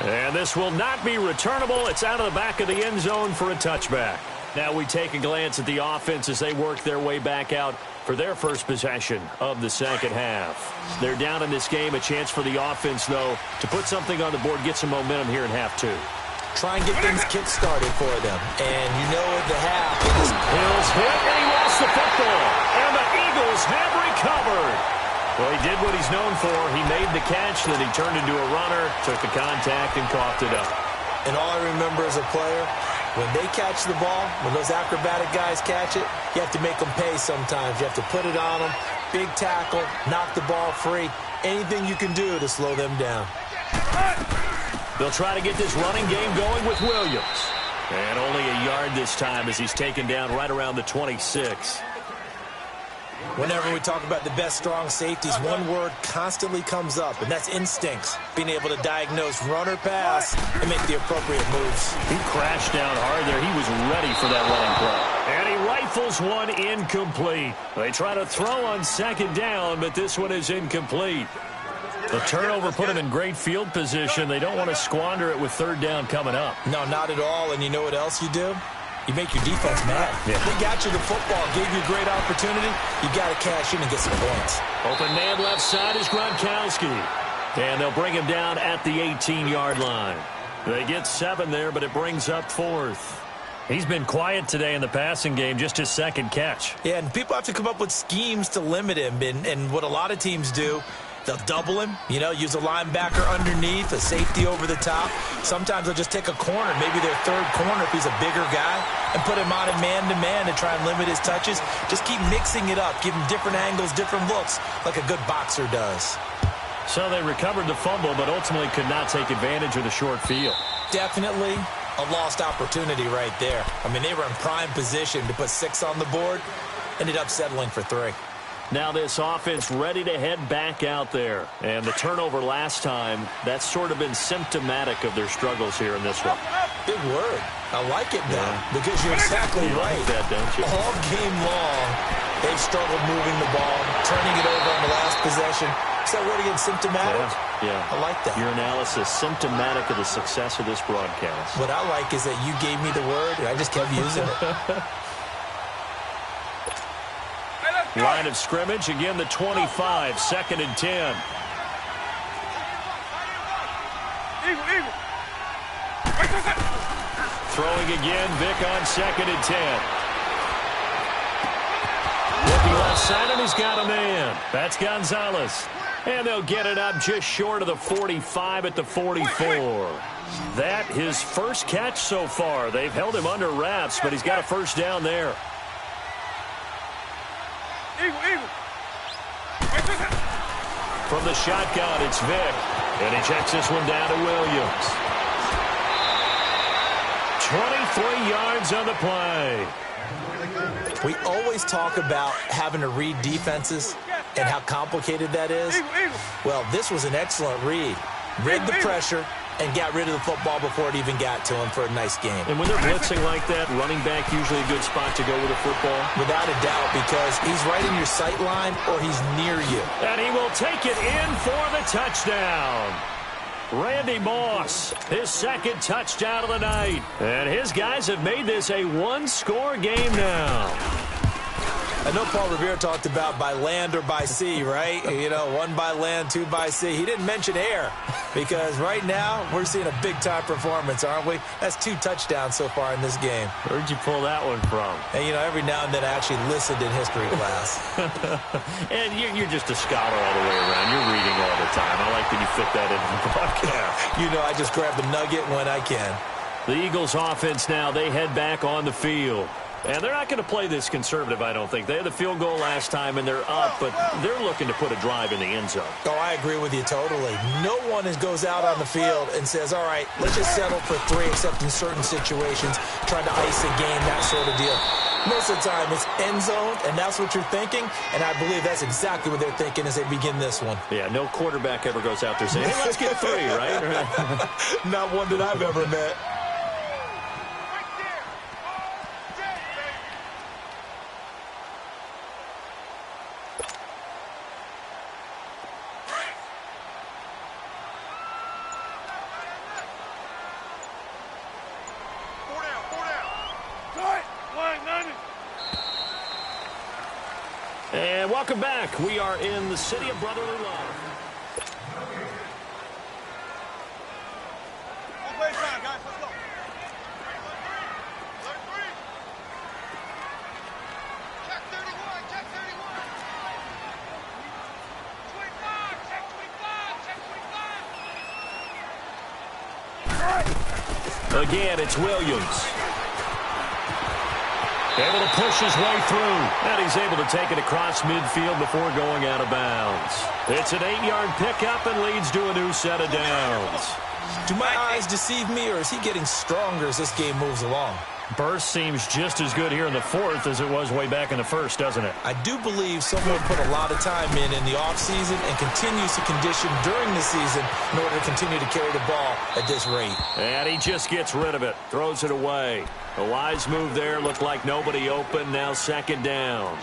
And this will not be returnable. It's out of the back of the end zone for a touchback. Now we take a glance at the offense as they work their way back out for their first possession of the second half. They're down in this game. A chance for the offense, though, to put something on the board, get some momentum here in half 2. Try and get things kick-started for them. And you know at the half, Hill's hit, and he lost the football. And the Eagles have recovered. Well, he did what he's known for. He made the catch, then he turned into a runner, took the contact, and coughed it up. And all I remember as a player, when they catch the ball, when those acrobatic guys catch it, you have to make them pay sometimes. You have to put it on them, big tackle, knock the ball free. Anything you can do to slow them down. They'll try to get this running game going with Williams. And only a yard this time as he's taken down right around the 26. Whenever we talk about the best strong safeties, one word constantly comes up, and that's instincts. Being able to diagnose run or pass and make the appropriate moves. He crashed down hard there. He was ready for that running play. And he rifles one incomplete. They try to throw on second down, but this one is incomplete. The turnover put them in great field position. They don't want to squander it with third down coming up. No, not at all. And you know what else you do? You make your defense mad. Yeah. They got you the football, gave you a great opportunity. You got to cash in and get some points. Open man left side is Gronkowski. And they'll bring him down at the 18-yard line. They get 7 there, but it brings up 4th. He's been quiet today in the passing game, just his second catch. Yeah, and people have to come up with schemes to limit him. And what a lot of teams do, they'll double him, use a linebacker underneath, a safety over the top. Sometimes they'll just take a corner, maybe their third corner if he's a bigger guy, and put him on a man-to-man to try and limit his touches. Just keep mixing it up, give him different angles, different looks, like a good boxer does. So they recovered the fumble, but ultimately could not take advantage of the short field. Definitely a lost opportunity right there. I mean, they were in prime position to put 6 on the board, ended up settling for 3. Now this offense ready to head back out there. And the turnover last time, that's sort of been symptomatic of their struggles here in this one. Big word. I like it now, because you're exactly right. Like that, don't you? All game long, they've struggled moving the ball, turning it over on the last possession. Is that word again, symptomatic? Yeah. I like that. Your analysis, symptomatic of the success of this broadcast. What I like is that you gave me the word, and I just kept using it. Line of scrimmage, again the 25, 2nd and 10. Eagle. Throwing again, Vic on 2nd and 10. side, and he's got a man. That's Gonzalez. And they'll get it up just short of the 45 at the 44. That his first catch so far. They've held him under wraps, but he's got a first down there. Eagle. From the shotgun, it's Vick. And he checks this one down to Williams. 23 yards on the play. We always talk about having to read defenses and how complicated that is. Well, this was an excellent read. Read the pressure and got rid of the football before it even got to him for a nice game. And when they're blitzing like that, running back usually a good spot to go with a football? Without a doubt, because he's right in your sight line or he's near you. And he will take it in for the touchdown. Randy Moss, his second touchdown of the night. And his guys have made this a one-score game now. I know Paul Revere talked about by land or by sea, right? You know, one by land, two by sea. He didn't mention air because right now we're seeing a big-time performance, aren't we? That's 2 touchdowns so far in this game. Where'd you pull that one from? And, you know, every now and then I actually listened in history class. And you're just a scholar all the way around. You're reading all the time. I like that you fit that into the broadcast. You know, I just grab the nugget when I can. The Eagles offense now, they head back on the field. And they're not going to play this conservative, I don't think. They had the field goal last time, and they're up, but they're looking to put a drive in the end zone. Oh, I agree with you totally. No one goes out on the field and says, all right, let's just settle for 3, except in certain situations, trying to ice a game, that sort of deal. Most of the time, it's end zone, and that's what you're thinking, and I believe that's exactly what they're thinking as they begin this one. Yeah, no quarterback ever goes out there saying, hey, let's get 3, right? Not one that I've ever met. And welcome back. We are in the city of brotherly love. Full play time, guys. Let's go. Check 31. Check 31. 25. Check 25. Check 25. Again, it's Williams. Able to push his way through. And he's able to take it across midfield before going out of bounds. It's an 8-yard pickup and leads to a new set of downs. Do my eyes deceive me, or is he getting stronger as this game moves along? Burst seems just as good here in the 4th as it was way back in the 1st, doesn't it? I do believe someone put a lot of time in the offseason and continues to condition during the season in order to continue to carry the ball at this rate. And he just gets rid of it, throws it away. A wise move there, looked like nobody open, now 2nd down.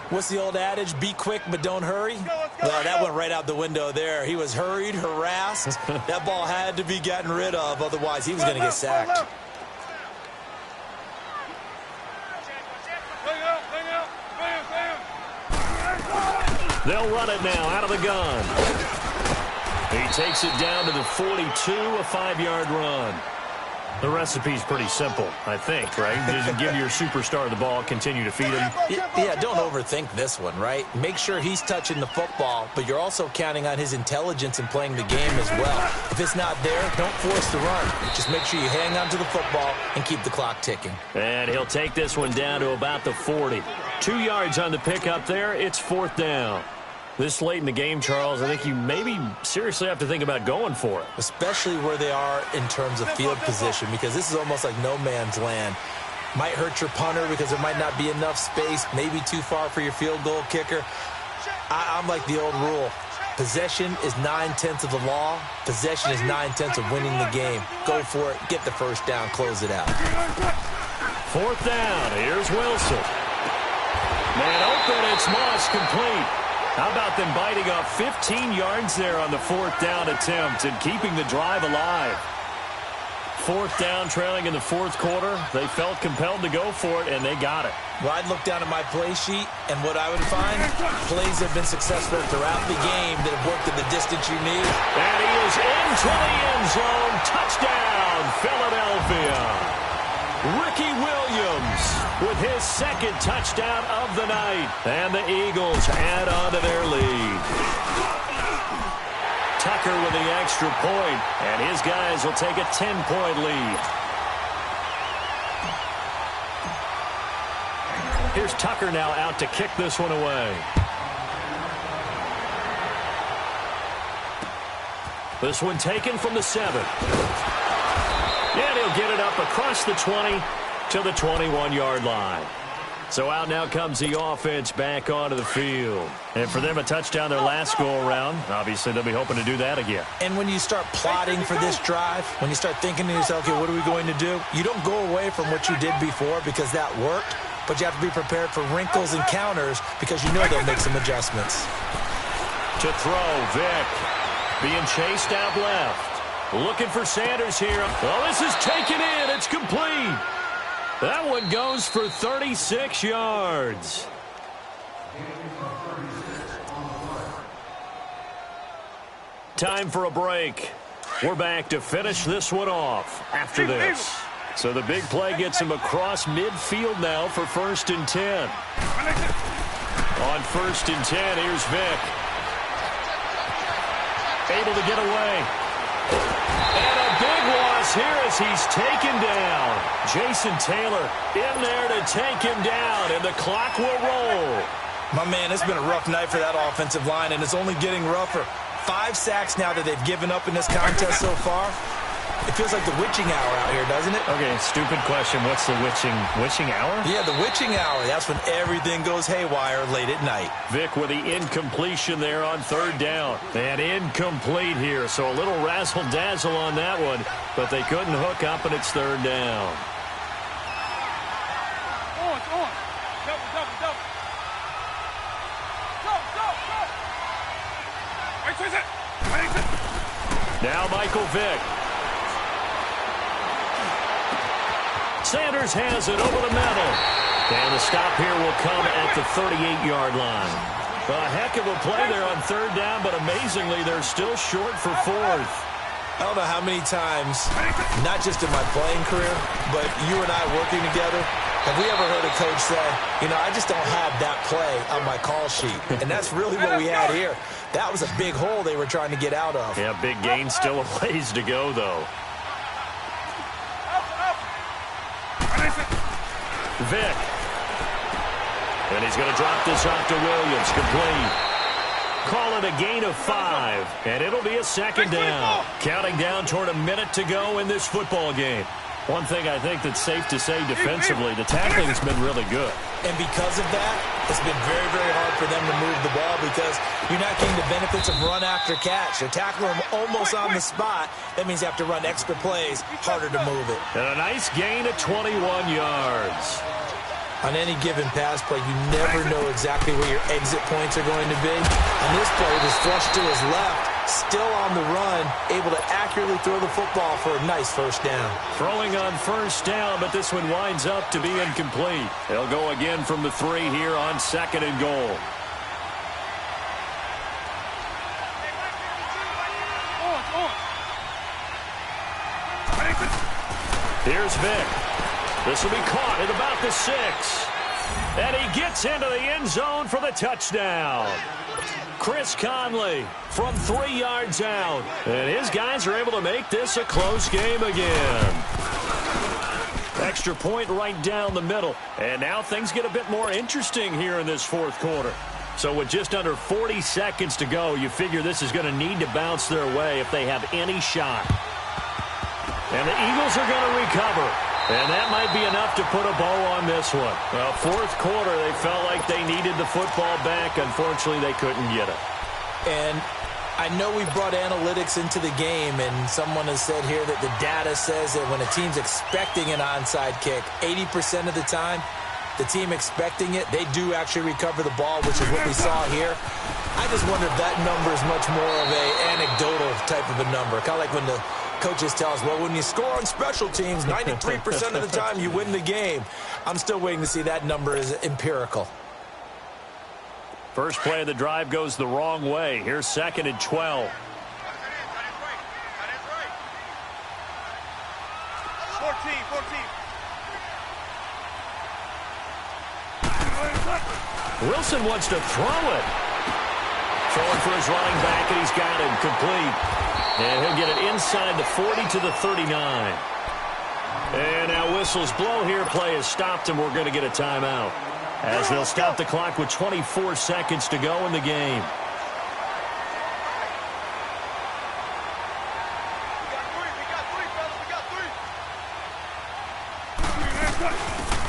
What's the old adage? Be quick, but don't hurry? Well, that went right out the window there. He was hurried, harassed. That ball had to be gotten rid of, otherwise he was going to get sacked. They'll run it now out of the gun. He takes it down to the 42, a 5-yard run. The recipe's pretty simple, I think, right? Just give your superstar the ball, continue to feed him. Yeah, don't overthink this one, right? Make sure he's touching the football, but you're also counting on his intelligence in playing the game as well. If it's not there, don't force the run. Just make sure you hang on to the football and keep the clock ticking. And he'll take this one down to about the 40. 2 yards on the pickup there. It's 4th down. This late in the game, Charles, I think you maybe seriously have to think about going for it. Especially where they are in terms of field position, because this is almost like no man's land. Might hurt your punter because there might not be enough space, maybe too far for your field goal kicker. I'm like the old rule. Possession is 9/10 of the law. Possession is 9/10 of winning the game. Go for it. Get the first down. Close it out. 4th down. Here's Wilson. Man open. It's Moss complete. How about them biting off 15 yards there on the 4th down attempt and keeping the drive alive? 4th down, trailing in the 4th quarter. They felt compelled to go for it, and they got it. Well, I'd look down at my play sheet, and what I would find, plays have been successful throughout the game that have worked at the distance you need. And he is into the end zone. Touchdown, Philadelphia. Ricky Williams with his second touchdown of the night. And the Eagles add on to their lead. Tucker with the extra point, and his guys will take a 10-point lead. Here's Tucker now out to kick this one away. This one taken from the 7. And he'll get it up across the 20 to the 21-yard line. So out now comes the offense back onto the field. And for them, a touchdown their last go-around. Obviously, they'll be hoping to do that again. And when you start plotting for this drive, when you start thinking to yourself, okay, what are we going to do? You don't go away from what you did before because that worked, but you have to be prepared for wrinkles and counters because you know they'll make some adjustments. To throw, Vick being chased out left. Looking for Sanders here. Oh, this is taken in. It's complete. That one goes for 36 yards. Time for a break. We're back to finish this one off after this. So the big play gets him across midfield now for 1st and 10. On 1st and 10, here's Vick. Able to get away. And a big loss here as he's taken down. Jason Taylor in there to take him down, and the clock will roll. My man, it's been a rough night for that offensive line, and it's only getting rougher. 5 sacks now that they've given up in this contest so far. It feels like the witching hour out here, doesn't it? Okay, stupid question. What's the witching hour? Yeah, the witching hour. That's when everything goes haywire late at night. Vick with the incompletion there on 3rd down. And incomplete here, so a little razzle-dazzle on that one. But they couldn't hook up, and it's 3rd down. On. Double. Go. Wait. Now Michael Vick. Sanders has it over the middle. And the stop here will come at the 38-yard line. A heck of a play there on 3rd down, but amazingly, they're still short for 4th. I don't know how many times, not just in my playing career, but you and I working together, have we ever heard a coach say, you know, I just don't have that play on my call sheet. And that's really what we had here. That was a big hole they were trying to get out of. Yeah, big gain, still a ways to go, though. Vick. And he's going to drop this off to Williams. Complete. Call it a gain of 5. And it'll be a 2nd down. Counting down toward a minute to go in this football game. One thing I think that's safe to say defensively, the tackling's been really good. And because of that, it's been very, very hard for them to move the ball because you're not getting the benefits of run after catch. You're tackling them almost on the spot. That means you have to run extra plays, harder to move it. And a nice gain of 21 yards. On any given pass play, you never know exactly where your exit points are going to be. And this play was flushed to his left, still on the run, able to accurately throw the football for a nice 1st down. Throwing on 1st down, but this one winds up to be incomplete. They'll go again from the 3 here on 2nd and goal. Here's Vick. This will be caught at about the 6. And he gets into the end zone for the touchdown. Chris Conley from 3 yards out. And his guys are able to make this a close game again. Extra point right down the middle. And now things get a bit more interesting here in this 4th quarter. So with just under 40 seconds to go, you figure this is going to need to bounce their way if they have any shot. And the Eagles are going to recover. And that might be enough to put a bow on this one. Well, 4th quarter, they felt like they needed the football back. Unfortunately, they couldn't get it. And I know we brought analytics into the game, and someone has said here that the data says that when a team's expecting an onside kick, 80% of the time, the team expecting it, they do actually recover the ball, which is what we saw here. I just wonder if that number is much more of a anecdotal type of a number. Kind of like when the coaches tell us, well, when you score on special teams, 93% of the time you win the game. I'm still waiting to see that number is empirical. First play of the drive goes the wrong way. Here's 2nd and 12. 14. Wilson wants to throw it. Throwing for his running back, and he's got it complete. And he'll get it inside the 40 to the 39. And now whistles blow here. Play is stopped, and we're going to get a timeout, as they'll stop the clock with 24 seconds to go in the game.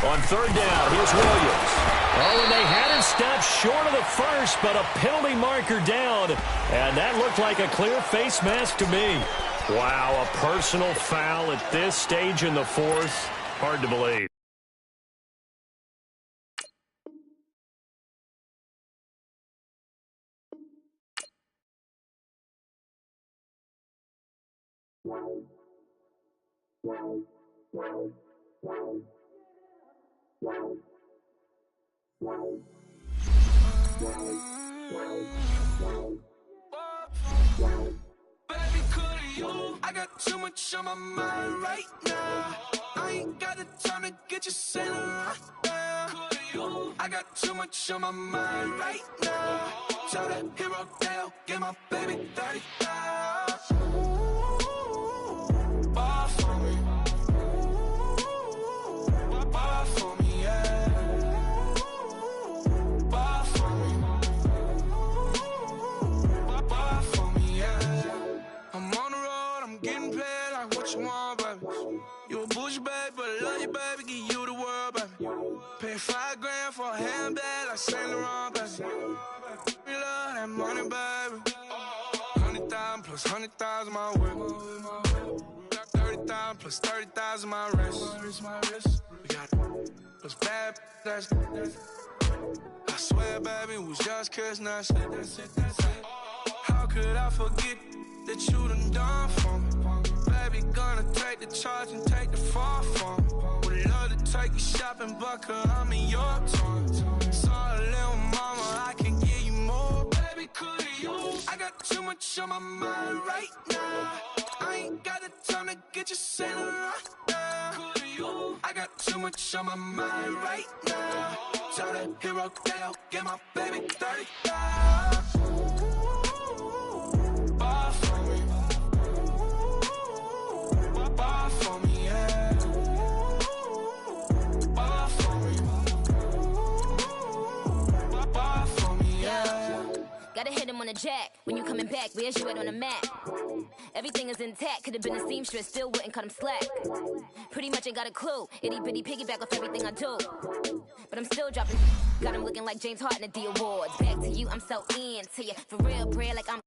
On third down, here's Williams. Oh, and they had it stopped short of the first, but a penalty marker down. And that looked like a clear face mask to me. Wow, a personal foul at this stage in the fourth. Hard to believe. Baby, could you? I got too much on my mind right now. I ain't got the time to get you sailing right now. Could you? I got too much on my mind right now. Tell that hero Dale, get my baby 30,000. Ball for me. Ball for me, yeah. Ball for me. Ball for me, yeah. I'm on the road, I'm getting paid like what you want, baby. You a bougie, baby, but I love you, baby. Give you the world, baby. Pay $5 grand for a handbag like Saint Laurent, baby. We love that money, baby. 100,000 plus 100,000 my whip. 30,000 plus 30,000 my wrist. We got those bad, that's I swear, baby, it was just kiss, that's it. How could I forget that you done for me? Baby, gonna take the charge and take the fall from me. Would love to take you shopping, but cause I'm in your town. Sorry, little mama, I can give you more. Baby, could you? I got too much on my mind right now. I ain't got the time to get you sailing right now. Could you? I got too much on my mind right now. Tell that hero Dale, get my baby 30,000. Ball for me. Ball for me, yeah. Ball for me. Ball for me, yeah. Gotta hit him on the jack. When you coming back, where's you at on the map? Everything is intact. Could've been a seamstress, still wouldn't cut him slack. Pretty much ain't got a clue. Itty bitty piggyback off everything I do. But I'm still dropping. Got him looking like James Harden at the awards. Back to you, I'm so into you. For real, bread, like I'm